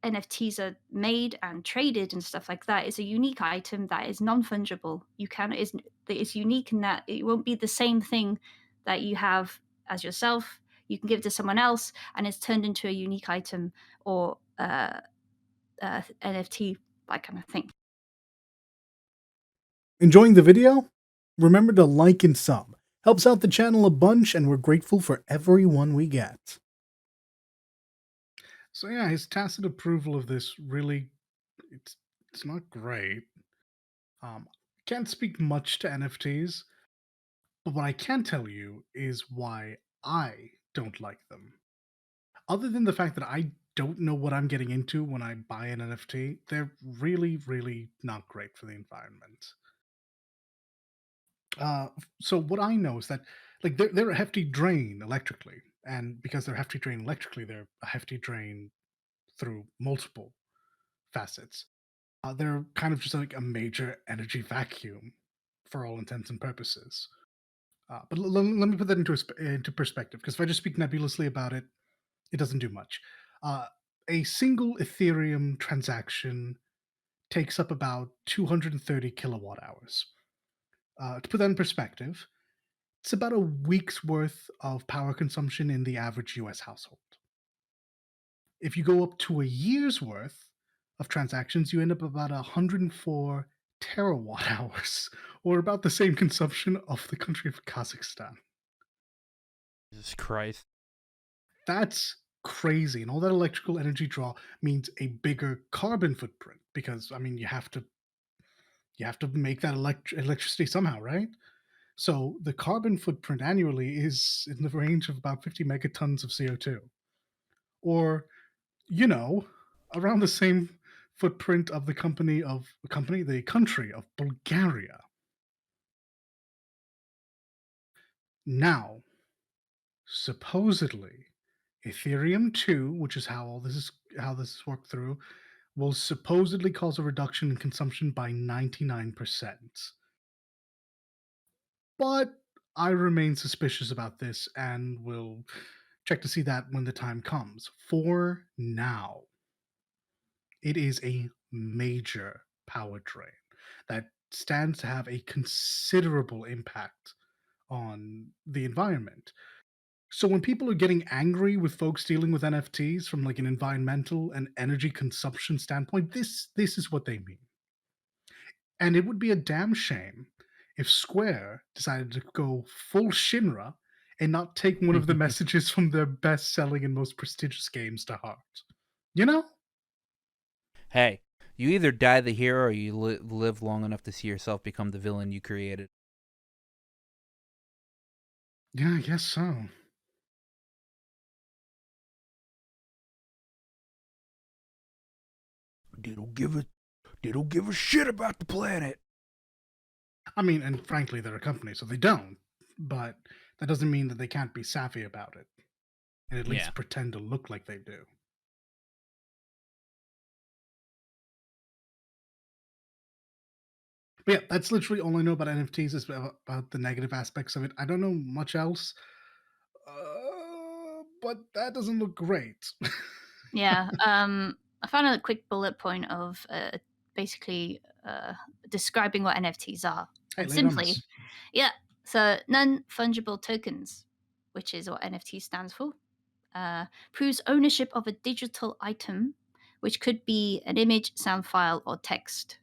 NFTs are made and traded and stuff like that, it's a unique item that is non-fungible. It's unique in that it won't be the same thing that you have as yourself. You can give it to someone else, and it's turned into a unique item or NFT, that kind of thing. Enjoying the video? Remember to like and sub. Helps out the channel a bunch, and we're grateful for everyone we get. So yeah, his tacit approval of this really, it's not great. Can't speak much to NFTs, but what I can tell you is why I don't like them. Other than the fact that I don't know what I'm getting into when I buy an NFT, they're really, really not great for the environment. So what I know is that like they're a hefty drain electrically, and because they're a hefty drain electrically, they're a hefty drain through multiple facets. They're kind of just like a major energy vacuum for all intents and purposes. But let me put that into perspective, because if I just speak nebulously about it, it doesn't do much. A single Ethereum transaction takes up about 230 kilowatt hours. To put that in perspective, it's about a week's worth of power consumption in the average US household. If you go up to a year's worth of transactions, you end up about 104 terawatt hours, or about the same consumption of the country of Kazakhstan. Jesus Christ. That's crazy. And all that electrical energy draw means a bigger carbon footprint, because I mean you have to make that electricity somehow, right? So the carbon footprint annually is in the range of about 50 megatons of CO2. Or, around the same footprint of the country of Bulgaria. Now, supposedly, Ethereum 2, which is how this is worked through, will supposedly cause a reduction in consumption by 99%. But I remain suspicious about this and will check to see that when the time comes. For now, it is a major power drain that stands to have a considerable impact on the environment. So when people are getting angry with folks dealing with NFTs from like an environmental and energy consumption standpoint, this is what they mean. And it would be a damn shame if Square decided to go full Shinra and not take one of the messages from their best-selling and most prestigious games to heart. You know? Hey, you either die the hero or you live long enough to see yourself become the villain you created. Yeah, I guess so. They don't give a shit about the planet. I mean, and frankly, they're a company, so they don't. But that doesn't mean that they can't be savvy about it, and at least pretend to look like they do. But yeah, that's literally all I know about NFTs, is about the negative aspects of it. I don't know much else, but that doesn't look great. Yeah. I found a quick bullet point of basically describing what NFTs are. Hey, And lay it on simply, us. yeah. So non-fungible tokens, which is what NFT stands for, proves ownership of a digital item, which could be an image, sound file, or text,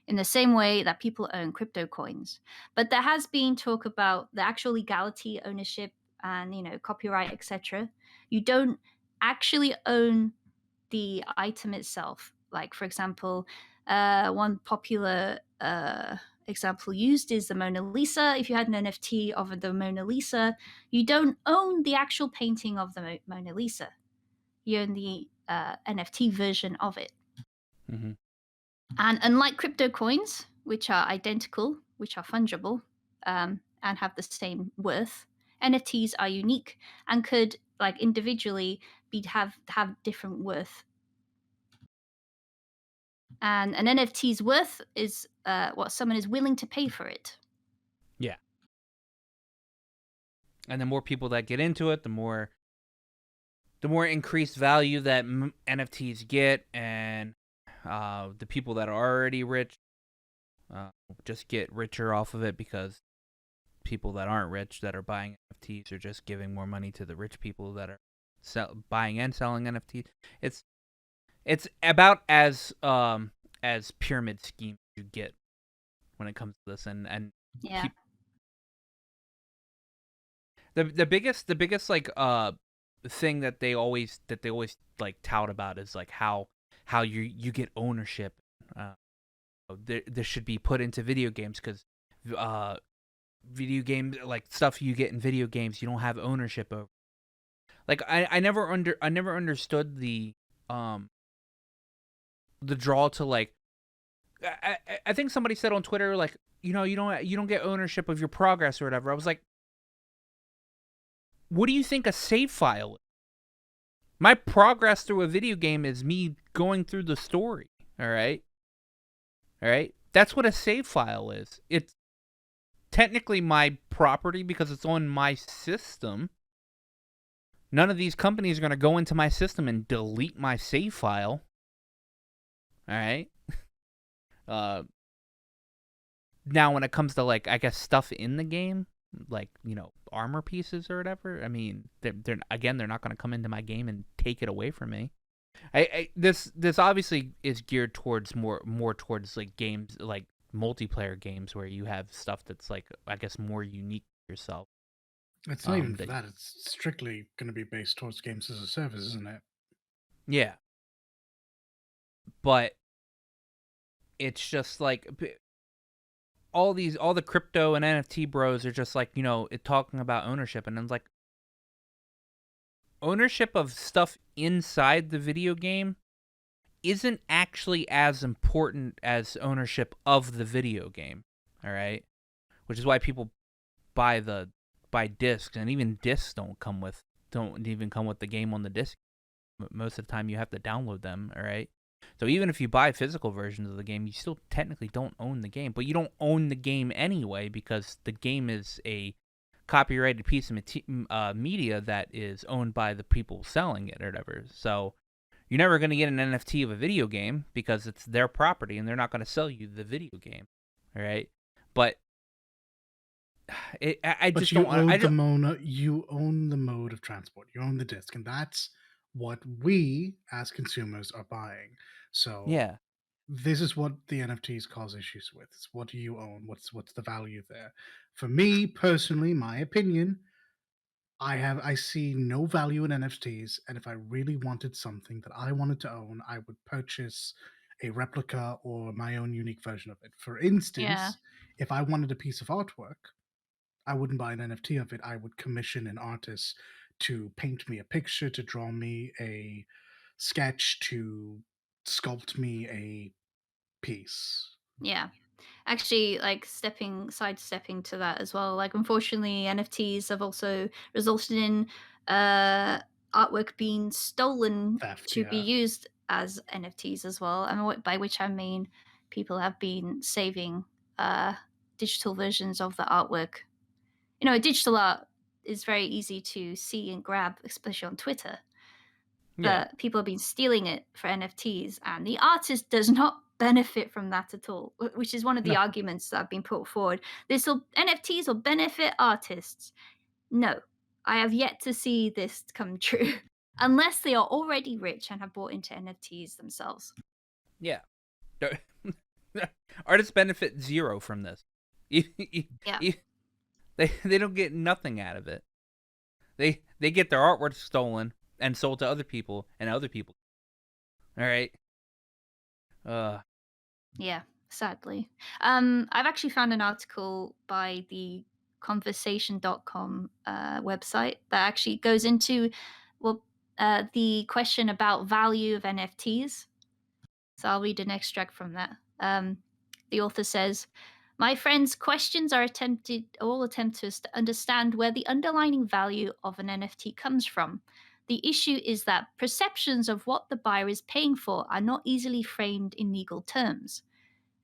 in the same way that people own crypto coins. But there has been talk about the actual legality, ownership, and copyright, etc. You don't actually own the item itself. Like, for example, one popular example used is the Mona Lisa. If you had an NFT of the Mona Lisa, you don't own the actual painting of the Mona Lisa. You own the NFT version of it. Mm-hmm. And unlike crypto coins, which are identical, which are fungible, and have the same worth, NFTs are unique and could, like, individually have different worth. And an NFT's worth is what someone is willing to pay for it. Yeah. And the more people that get into it, the more increased value that NFTs get, and the people that are already rich just get richer off of it, because people that aren't rich that are buying NFTs are just giving more money to the rich people that are buying and selling NFTs. It's about as pyramid scheme you get when it comes to this, and yeah. The biggest like thing that they always like tout about is like how you get ownership. There should be put into video games, because video games, like stuff you get in video games, you don't have ownership over. Like I never understood the draw to, like, I think somebody said on Twitter, like, you don't get ownership of your progress or whatever. I was like, what do you think a save file is? My progress through a video game is me going through the story. All right. That's what a save file is. It's technically my property because it's on my system. None of these companies are going to go into my system and delete my save file. All right. Now, when it comes to, like, I guess stuff in the game, like, armor pieces or whatever, I mean, they're not going to come into my game and take it away from me. This obviously is geared towards more towards, like, games, like multiplayer games, where you have stuff that's, like, I guess more unique to yourself. It's not even for that. It's strictly going to be based towards games as a service, isn't it? Yeah. But it's just like all the crypto and NFT bros are just like, talking about ownership, and it's like, ownership of stuff inside the video game isn't actually as important as ownership of the video game. All right, which is why people buy discs, and even discs don't even come with the game on the disc. Most of the time, you have to download them. All right. So even if you buy physical versions of the game, you still technically don't own the game. But you don't own the game anyway, because the game is a copyrighted piece of media that is owned by the people selling it or whatever. So you're never going to get an NFT of a video game because it's their property, and they're not going to sell you the video game. All right? But I just don't want... You own the mode of transport. You own the disc, and that's what we as consumers are buying. So yeah, this is what the NFTs cause issues with. It's what do you own? What's the value there? For me personally, my opinion, I see no value in NFTs, and if I really wanted something that I wanted to own, I would purchase a replica or my own unique version of it. For instance, if I wanted a piece of artwork, I wouldn't buy an NFT of it. I would commission an artist to paint me a picture, to draw me a sketch, to sculpt me a piece. Yeah. Actually, like, sidestepping to that as well. Like, unfortunately, NFTs have also resulted in artwork being stolen Theft, to be used as NFTs as well. And by which I mean people have been saving digital versions of the artwork. Digital art is very easy to see and grab, especially on Twitter. But people have been stealing it for NFTs, and the artist does not benefit from that at all, which is one of the arguments that have been put forward. NFTs will benefit artists. No, I have yet to see this come true, unless they are already rich and have bought into NFTs themselves. Yeah. Artists benefit zero from this. They don't get nothing out of it. They get their artwork stolen and sold to other people, and other people. All right. Yeah. sadly. I've actually found an article by the conversation.com website that actually goes into the question about value of NFTs. So I'll read an extract from that. The author says, "My friends' questions are all attempt to understand where the underlying value of an NFT comes from. The issue is that perceptions of what the buyer is paying for are not easily framed in legal terms.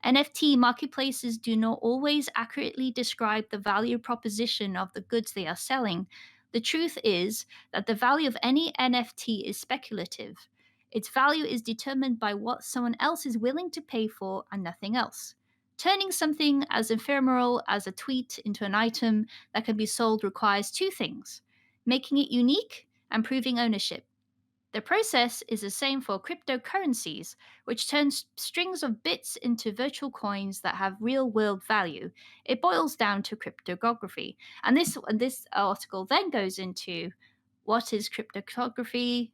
NFT marketplaces do not always accurately describe the value proposition of the goods they are selling. The truth is that the value of any NFT is speculative. Its value is determined by what someone else is willing to pay for and nothing else. Turning something as ephemeral as a tweet into an item that can be sold requires two things: making it unique and proving ownership. The process is the same for cryptocurrencies, which turns strings of bits into virtual coins that have real world value. It boils down to cryptography. And this article then goes into what is cryptography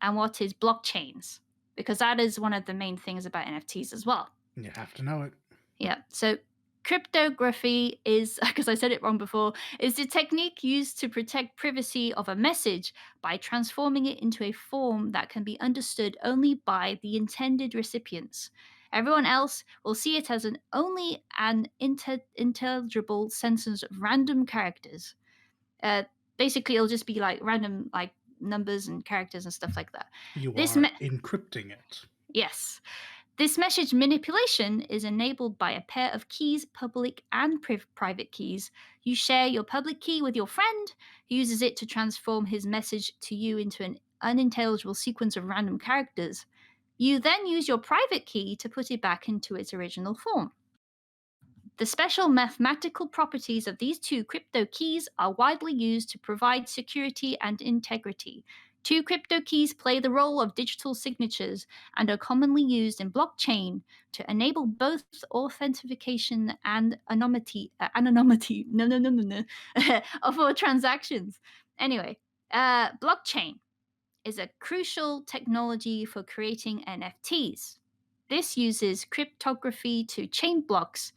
and what is blockchains, because that is one of the main things about NFTs as well. You have to know it. Yeah. So cryptography is, because I said it wrong before, is the technique used to protect privacy of a message by transforming it into a form that can be understood only by the intended recipients. Everyone else will see it as only an intelligible sentence of random characters. Basically, it'll just be like random like numbers and characters and stuff like that. You This are encrypting it. Yes. This message manipulation is enabled by a pair of keys, public and private keys. You share your public key with your friend, who uses it to transform his message to you into an unintelligible sequence of random characters. You then use your private key to put it back into its original form. The special mathematical properties of these two crypto keys are widely used to provide security and integrity. Two crypto keys play the role of digital signatures and are commonly used in blockchain to enable both authentication and anonymity of all transactions. Anyway, blockchain is a crucial technology for creating NFTs. This uses cryptography to chain blocks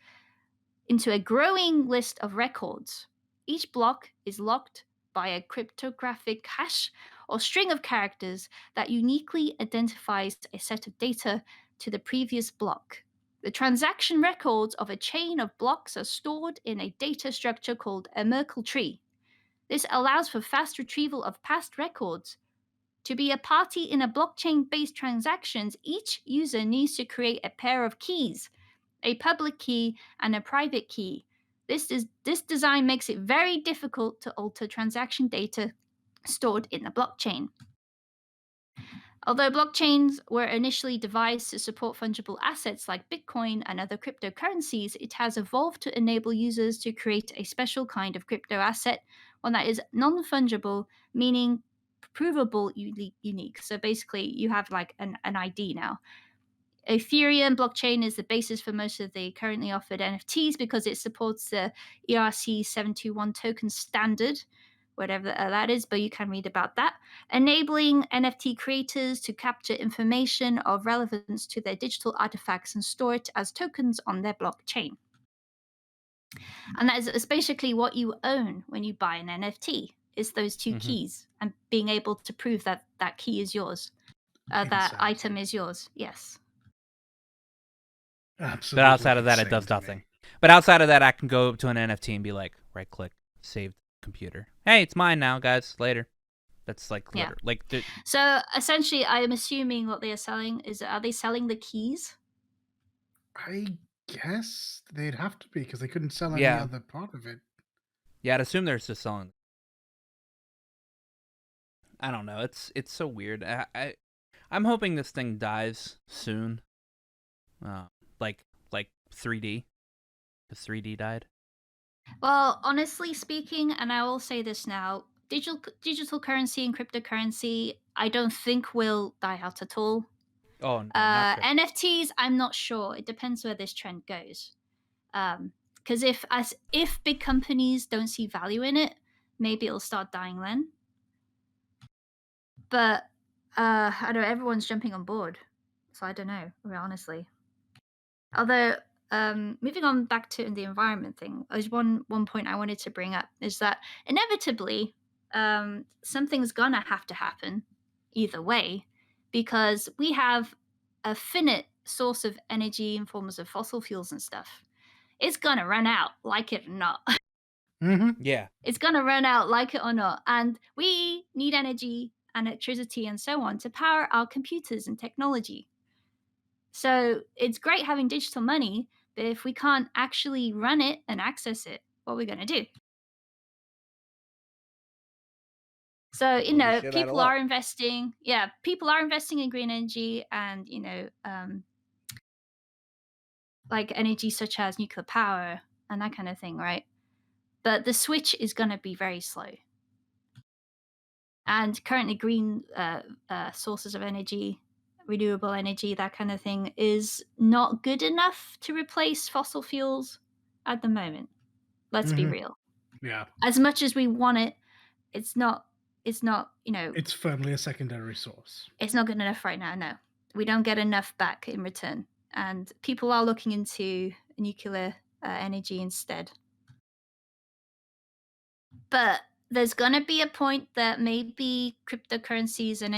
into a growing list of records. Each block is locked by a cryptographic hash or string of characters that uniquely identifies a set of data to the previous block. The transaction records of a chain of blocks are stored in a data structure called a Merkle tree. This allows for fast retrieval of past records. To be a party in a blockchain-based transactions, each user needs to create a pair of keys, a public key and a private key. This design makes it very difficult to alter transaction data stored in the blockchain. Although blockchains were initially devised to support fungible assets like Bitcoin and other cryptocurrencies, it has evolved to enable users to create a special kind of crypto asset, one that is non-fungible, meaning provable unique. So basically, you have like an ID now. Ethereum blockchain is the basis for most of the currently offered NFTs because it supports the ERC-721 token standard, whatever that is, but you can read about that, enabling NFT creators to capture information of relevance to their digital artifacts and store it as tokens on their blockchain. And that is basically what you own when you buy an NFT, is those two keys, and being able to prove that that key is yours, that item is yours. Yes. Absolutely. But outside of that, it does nothing. But outside of that, I can go to an NFT and be like, right click, save computer. Hey, it's mine now, guys. Later. That's like, So essentially, I'm assuming what they are selling is, are they selling the keys? I guess they'd have to be, because they couldn't sell any other part of it. Yeah, I'd assume they're just selling. I don't know. It's so weird. I'm hoping this thing dies soon. Like 3D. Because 3D died. Well, honestly speaking, and I will say this now, digital currency and cryptocurrency, I don't think will die out at all. Oh, no, not sure. NFTs, I'm not sure. It depends where this trend goes. Because if big companies don't see value in it, maybe it'll start dying then. But I don't know, everyone's jumping on board, so I don't know, honestly. Although moving on back to the environment thing, there's one point I wanted to bring up is that inevitably something's gonna have to happen either way, because we have a finite source of energy in forms of fossil fuels and stuff. It's gonna run out, like it or not. Yeah. It's gonna run out, like it or not. And we need energy and electricity and so on to power our computers and technology. So it's great having digital money, but if we can't actually run it and access it, what are we going to do? So, We'll be shit out of people luck. are investing. Yeah, people are investing in green energy and, like energy such as nuclear power and that kind of thing, right? But the switch is going to be very slow. And currently, green sources of energy, renewable energy, that kind of thing, is not good enough to replace fossil fuels at the moment. Let's be real. Yeah. As much as we want it, it's not. It's firmly a secondary source. It's not good enough right now. No, we don't get enough back in return, and people are looking into nuclear energy instead. But there's gonna be a point that maybe cryptocurrencies and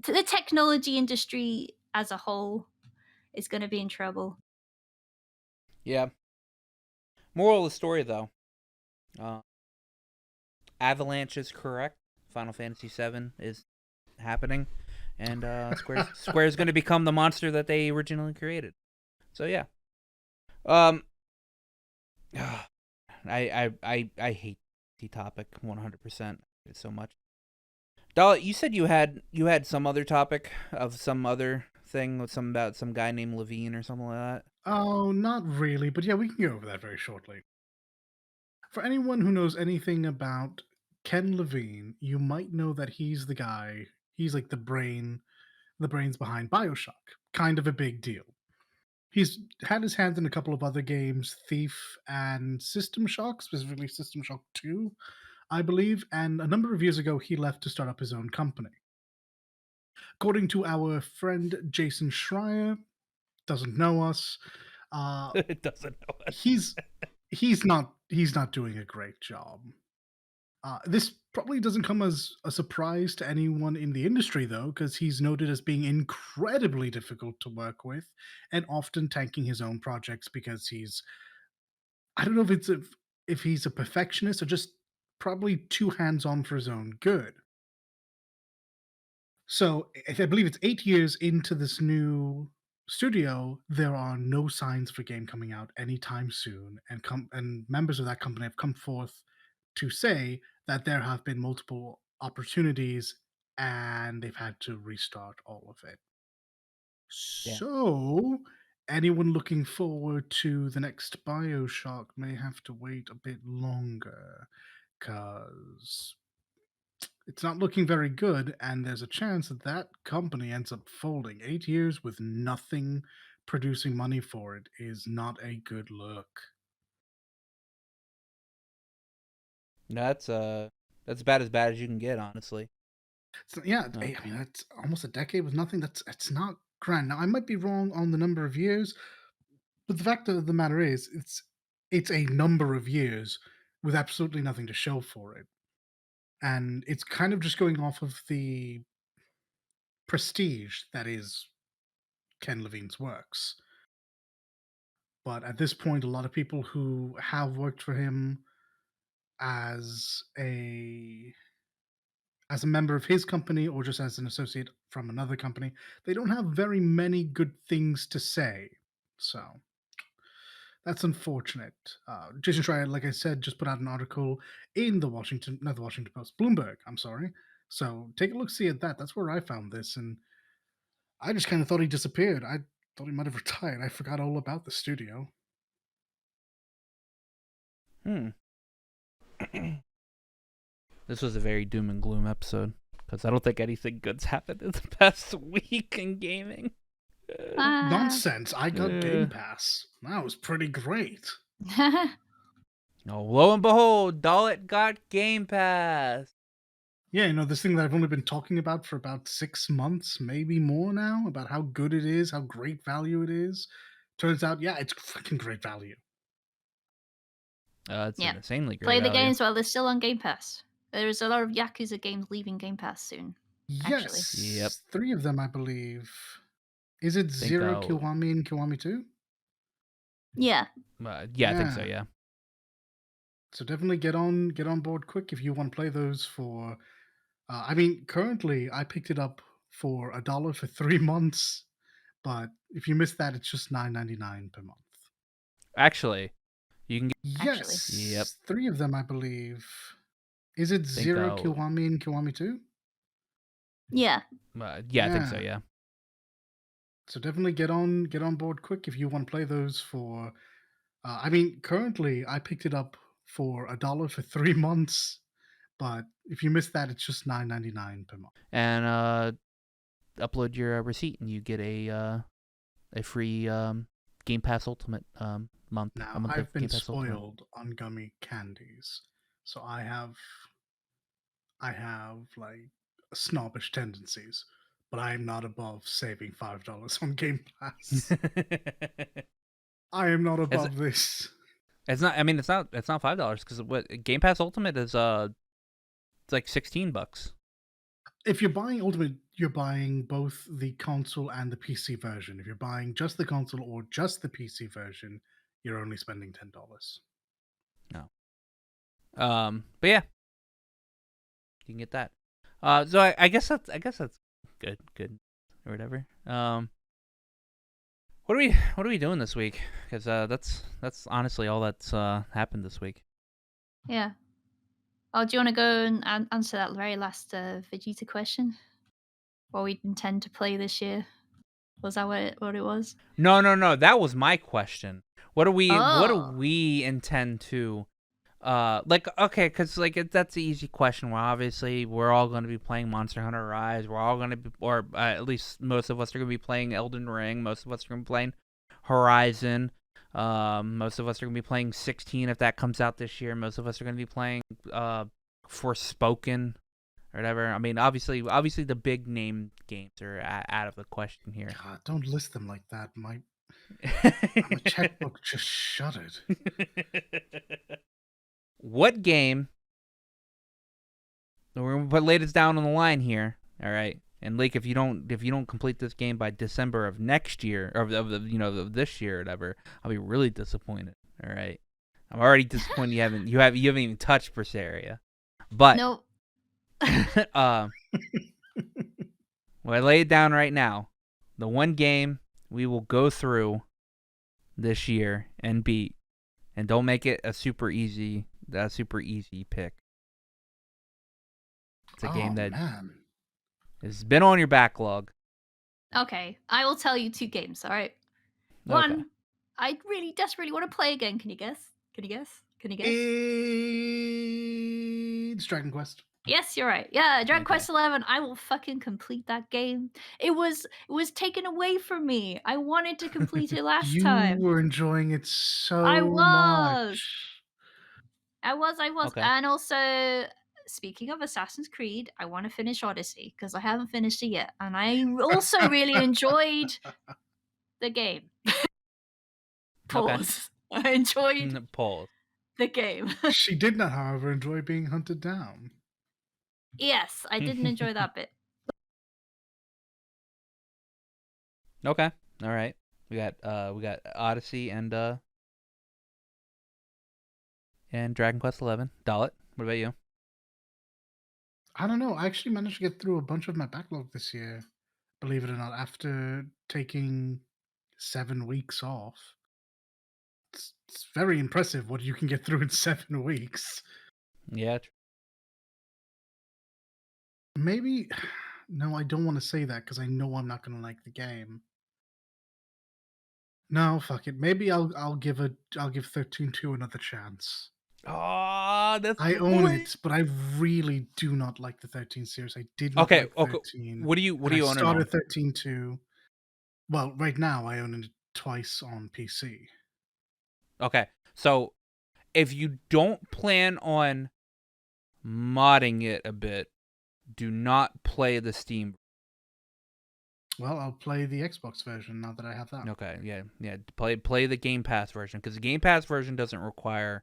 the technology industry as a whole is gonna be in trouble. Yeah. Moral of the story, though. Avalanche is correct. Final Fantasy VII is happening, and Square's going to become the monster that they originally created. So yeah. I hate the topic 100%. It's so much. Dala, you said you had some other topic of some other thing with about some guy named Levine or something like that. Oh, not really, but yeah, we can go over that very shortly. For anyone who knows anything about Ken Levine, you might know that he's the guy. He's like the brains behind BioShock. Kind of a big deal. He's had his hands in a couple of other games, Thief and System Shock, specifically System Shock 2, I believe, and a number of years ago he left to start up his own company. According to our friend Jason Schreier, doesn't know us. It doesn't know us. He's not doing a great job. This probably doesn't come as a surprise to anyone in the industry, though, because he's noted as being incredibly difficult to work with and often tanking his own projects because I don't know if he's a perfectionist or just probably too hands-on for his own good. So I believe it's 8 years into this new studio. There are no signs of a game coming out anytime soon, and members of that company have come forth to say that there have been multiple opportunities and they've had to restart all of it. Yeah. So anyone looking forward to the next BioShock may have to wait a bit longer because it's not looking very good, and there's a chance that that company ends up folding. 8 years with nothing producing money for it is not a good look. No, that's about as bad as you can get, honestly. So, yeah, I mean that's almost a decade with nothing. It's not grand. Now I might be wrong on the number of years, but the fact of the matter is, it's a number of years with absolutely nothing to show for it, and it's kind of just going off of the prestige that is Ken Levine's works. But at this point, a lot of people who have worked for him as a member of his company or just as an associate from another company, they don't have very many good things to say. So that's unfortunate. Jason Schreier, like I said, just put out an article in not the Washington Post, Bloomberg, I'm sorry. So take a look, see at that. That's where I found this. And I just kind of thought he disappeared. I thought he might have retired. I forgot all about the studio. This was a very doom and gloom episode because I don't think anything good's happened in the past week in gaming. Nonsense. I got Game Pass. That was pretty great. Oh, lo and behold, Dalit got Game Pass. Yeah, this thing that I've only been talking about for about 6 months, maybe more now, about how good it is, how great value it is. Turns out, yeah, it's fucking great value. It's Yeah. an insanely great Play the value. games while they're still on Game Pass. There's a lot of Yakuza games leaving Game Pass soon. Actually. Yes, Yep. 3 of them, I believe. Is it Think, Zero Kiwami and Kiwami 2? Yeah. Yeah, I think so. Yeah. So definitely get on board quick if you want to play those for. I mean, currently I picked it up for $1 for 3 months, but if you missed that, it's just $9.99 per month. Actually, you can. Yes, Yep. 3 of them, I believe. Is it Zero Kiwami and Kiwami 2? Yeah. Yeah, I think so. Yeah. So definitely get on board quick if you want to play those for. I mean, currently I picked it up for $1 for 3 months, but if you missed that, it's just $9.99 per month. And upload your receipt, and you get a free Game Pass Ultimate month. Now, I've been spoiled on gummy candies, so I have like snobbish tendencies, but I am not above saving $5 on Game Pass. I am not above this. It's not. I mean, it's not $5 because what Game Pass Ultimate is it's like $16. If you're buying Ultimate, you're buying both the console and the PC version. If you're buying just the console or just the PC version, you're only spending $10. No. But yeah, you can get that. So I guess that's good or whatever. What are we doing this week? Because that's honestly all that's happened this week. Yeah. Oh, do you want to go and answer that very last Vegeta question? What we intend to play this year? Was that what it was? No. That was my question. What do Oh. we intend to okay, because that's the easy question. Well, obviously we're all going to be playing Monster Hunter Rise. We're all going to be, or at least most of us are going to be playing Elden Ring. Most of us are going to be playing Horizon. Most of us are going to be playing 16 if that comes out this year. Most of us are going to be playing Forspoken or whatever. I mean, obviously the big name games are out of the question here. God, don't list them like that. My checkbook just shuddered. What game? We're gonna lay this down on the line here, all right? And Leek, if you don't complete this game by December of next year, or of this year, or whatever, I'll be really disappointed. All right, I'm already disappointed you haven't even touched Berseria, but Nope. well, I lay it down right now. The one game we will go through this year and beat, and don't make it a super easy pick. It's a game that has been on your backlog. Okay, I will tell you 2 games. All right. One, I really desperately want to play again. Can you guess? It's Dragon Quest. Yes, you're right. Yeah, Dragon Quest 11. I will fucking complete that game. It was taken away from me. I wanted to complete it last time. You were enjoying it so much. I was. Okay. And also, speaking of Assassin's Creed, I want to finish Odyssey because I haven't finished it yet, and I also really enjoyed the game. Pause. Okay. I enjoyed the game. She did not, however, enjoy being hunted down. Yes, I didn't enjoy that bit. Okay. All right. We got Odyssey and Dragon Quest 11. Dalit, what about you? I don't know. I actually managed to get through a bunch of my backlog this year, believe it or not, after taking 7 weeks off. It's very impressive what you can get through in 7 weeks. Yeah. Maybe, no, I don't want to say that because I know I'm not going to like the game. No, fuck it. Maybe I'll give 13-2 another chance. Oh, that's I own it, but I really do not like the 13 series. I did not like 13. What do you own it on? I started 13-2. Well, right now I own it twice on PC. Okay, so if you don't plan on modding it a bit, do not play the Steam. Well, I'll play the Xbox version now that I have that. Okay, yeah. Play the Game Pass version, because the Game Pass version doesn't require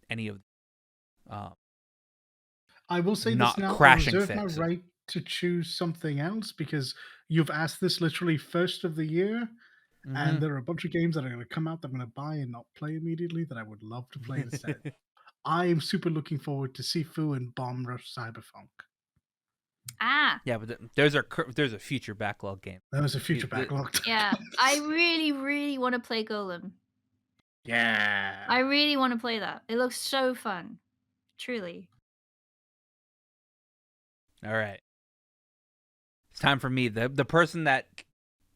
any of I will say this not now, I crashing reserve my fixes. right to choose something else because you've asked this literally first of the year, and there are a bunch of games that are going to come out that I'm going to buy and not play immediately that I would love to play instead. I am super looking forward to Sifu and Bomb Rush Cyberpunk. Ah, Yeah, but there's a future backlog game. That was a future backlog. yeah. I really, really want to play Golem. Yeah. I really want to play that. It looks so fun. Truly. All right. It's time for me, the person that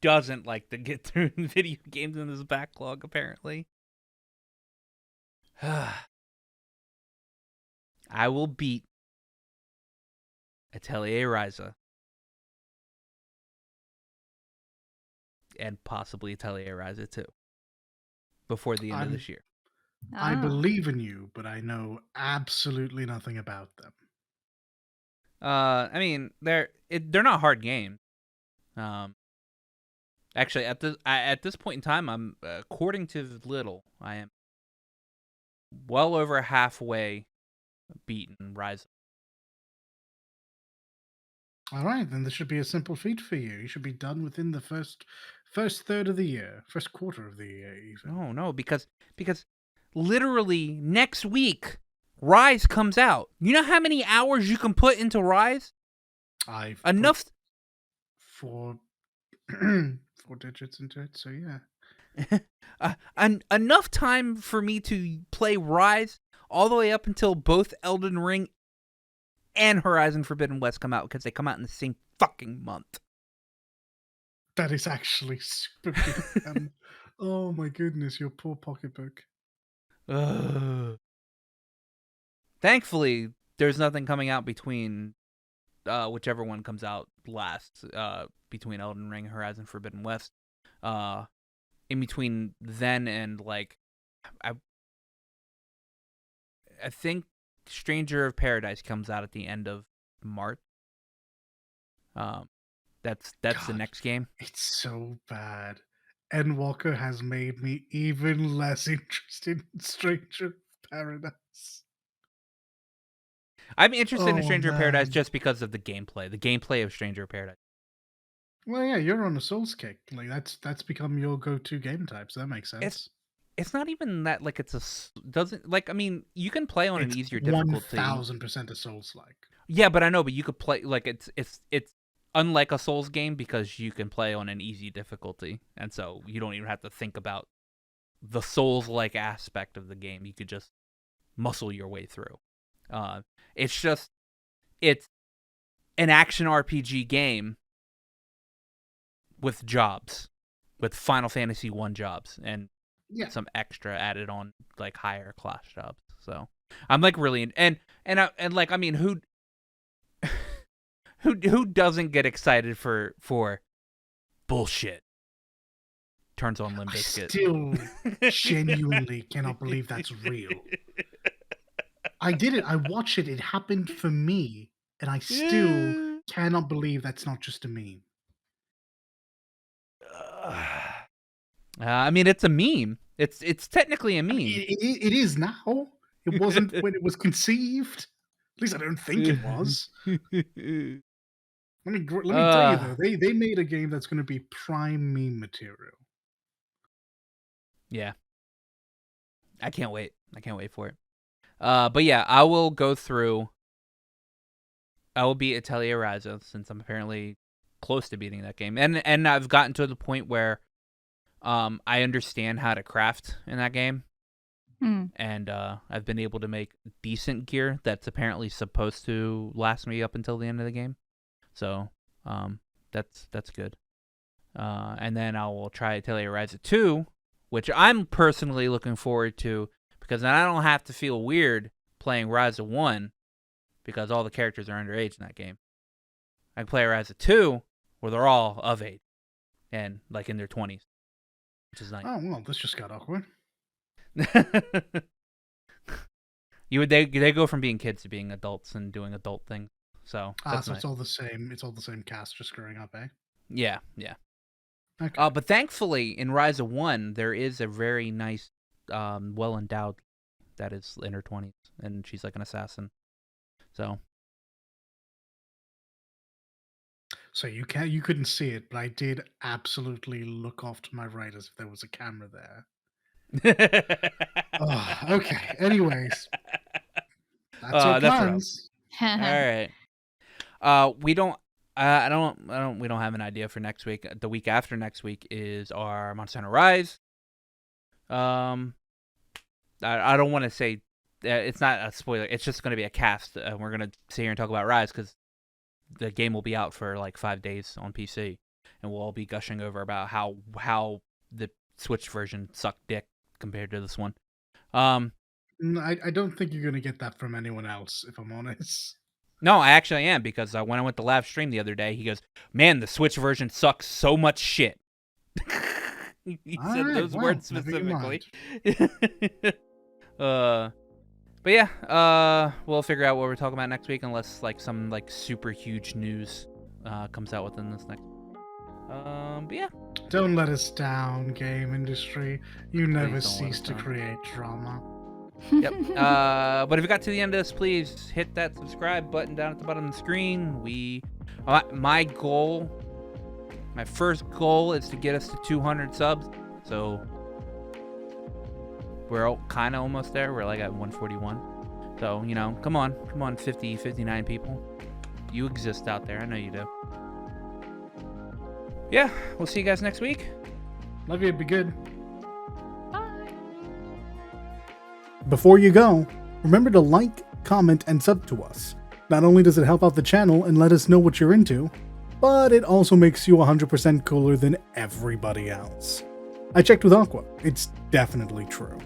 doesn't like to get through video games in this backlog, apparently. I will beat Atelier Ryza and possibly Atelier Ryza 2 before the end of this year. I Ah. believe in you, but I know absolutely nothing about them. I mean, they're not hard games. Actually, at this point in time, I'm according to Little, I am well over halfway beaten Ryza. All right, then this should be a simple feat for you. You should be done within the first third of the year, first quarter of the year, even. No, because literally next week, Rise comes out. You know how many hours you can put into Rise? I've Enough. put four digits into it, so yeah. Enough time for me to play Rise all the way up until both Elden Ring and Horizon Forbidden West come out, because they come out in the same fucking month. That is actually super good. Oh my goodness, your poor pocketbook. Thankfully, there's nothing coming out between whichever one comes out last, between Elden Ring and Horizon Forbidden West. In between then and I think Stranger of Paradise comes out at the end of March. That's God, the next game. It's so bad. Endwalker has made me even less interested in Stranger of Paradise. I'm interested in Stranger of Paradise Man. just because of the gameplay. The gameplay of Stranger of Paradise. Well, yeah, you're on a Souls kick. Like that's become your go-to game type, so that makes sense. It's not even that I mean, you can play on an easier difficulty. 1000% a Souls-like. Yeah, but I know, but you could play it's unlike a Souls game because you can play on an easy difficulty, and so you don't even have to think about the Souls-like aspect of the game. You could just muscle your way through. It's an action RPG game with jobs, with Final Fantasy 1 jobs, and some extra added on, like higher class jobs. So I'm like really I mean, who doesn't get excited for bullshit? Turns on Limp Bizkit. I still genuinely cannot believe that's real. I did it. I watched it. It happened for me, and I still cannot believe that's not just a meme. I mean, it's a meme. It's technically a meme. I mean, it is now. It wasn't when it was conceived. At least I don't think it was. Let me tell you though, they made a game that's going to be prime meme material. Yeah, I can't wait. I can't wait for it. But yeah, I will go through. I will beat Atelier Ryza since I'm apparently close to beating that game, and I've gotten to the point where, I understand how to craft in that game, and I've been able to make decent gear that's apparently supposed to last me up until the end of the game. So, that's good. And then I will try Atelier Ryza 2, which I'm personally looking forward to, because then I don't have to feel weird playing Ryza 1 because all the characters are underage in that game. I can play Ryza 2 where they're all of age and like in their 20s, which is nice. Oh, well, this just got awkward. They go from being kids to being adults and doing adult things. So Ah, that's so nice. it's all the same. It's all the same cast just screwing up, eh? Yeah. Okay. But thankfully, in Rise of 1, there is a very nice, well-endowed that is in her 20s, and she's like an assassin. So You couldn't see it, but I did absolutely look off to my right as if there was a camera there. Oh, okay. Anyways, that's our That's rough. plans. All right. We don't. We don't have an idea for next week. The week after next week is our Monster Hunter Rise. I don't want to say it's not a spoiler. It's just going to be a cast. We're going to sit here and talk about Rise because the game will be out for like 5 days on PC, and we'll all be gushing over about how the Switch version sucked dick compared to this one. I don't think you're gonna get that from anyone else, if I'm honest. No, I actually am, because when I went to live stream the other day, he goes, "Man, the Switch version sucks so much shit." he said Alright, those well, words never you specifically. But yeah, we'll figure out what we're talking about next week, unless like some like super huge news comes out within this next. But yeah, Don't let us down, game industry. You never Please don't let cease us to down. create drama. Yep. But if you got to the end of this, please hit that subscribe button down at the bottom of the screen. My first goal is to get us to 200 subs. So we're kind of almost there. We're like at 141. So, come on, 50, 59 people. You exist out there. I know you do. Yeah, we'll see you guys next week. Love you. Be good. Before you go, remember to like, comment, and sub to us. Not only does it help out the channel and let us know what you're into, but it also makes you 100% cooler than everybody else. I checked with Aqua. It's definitely true.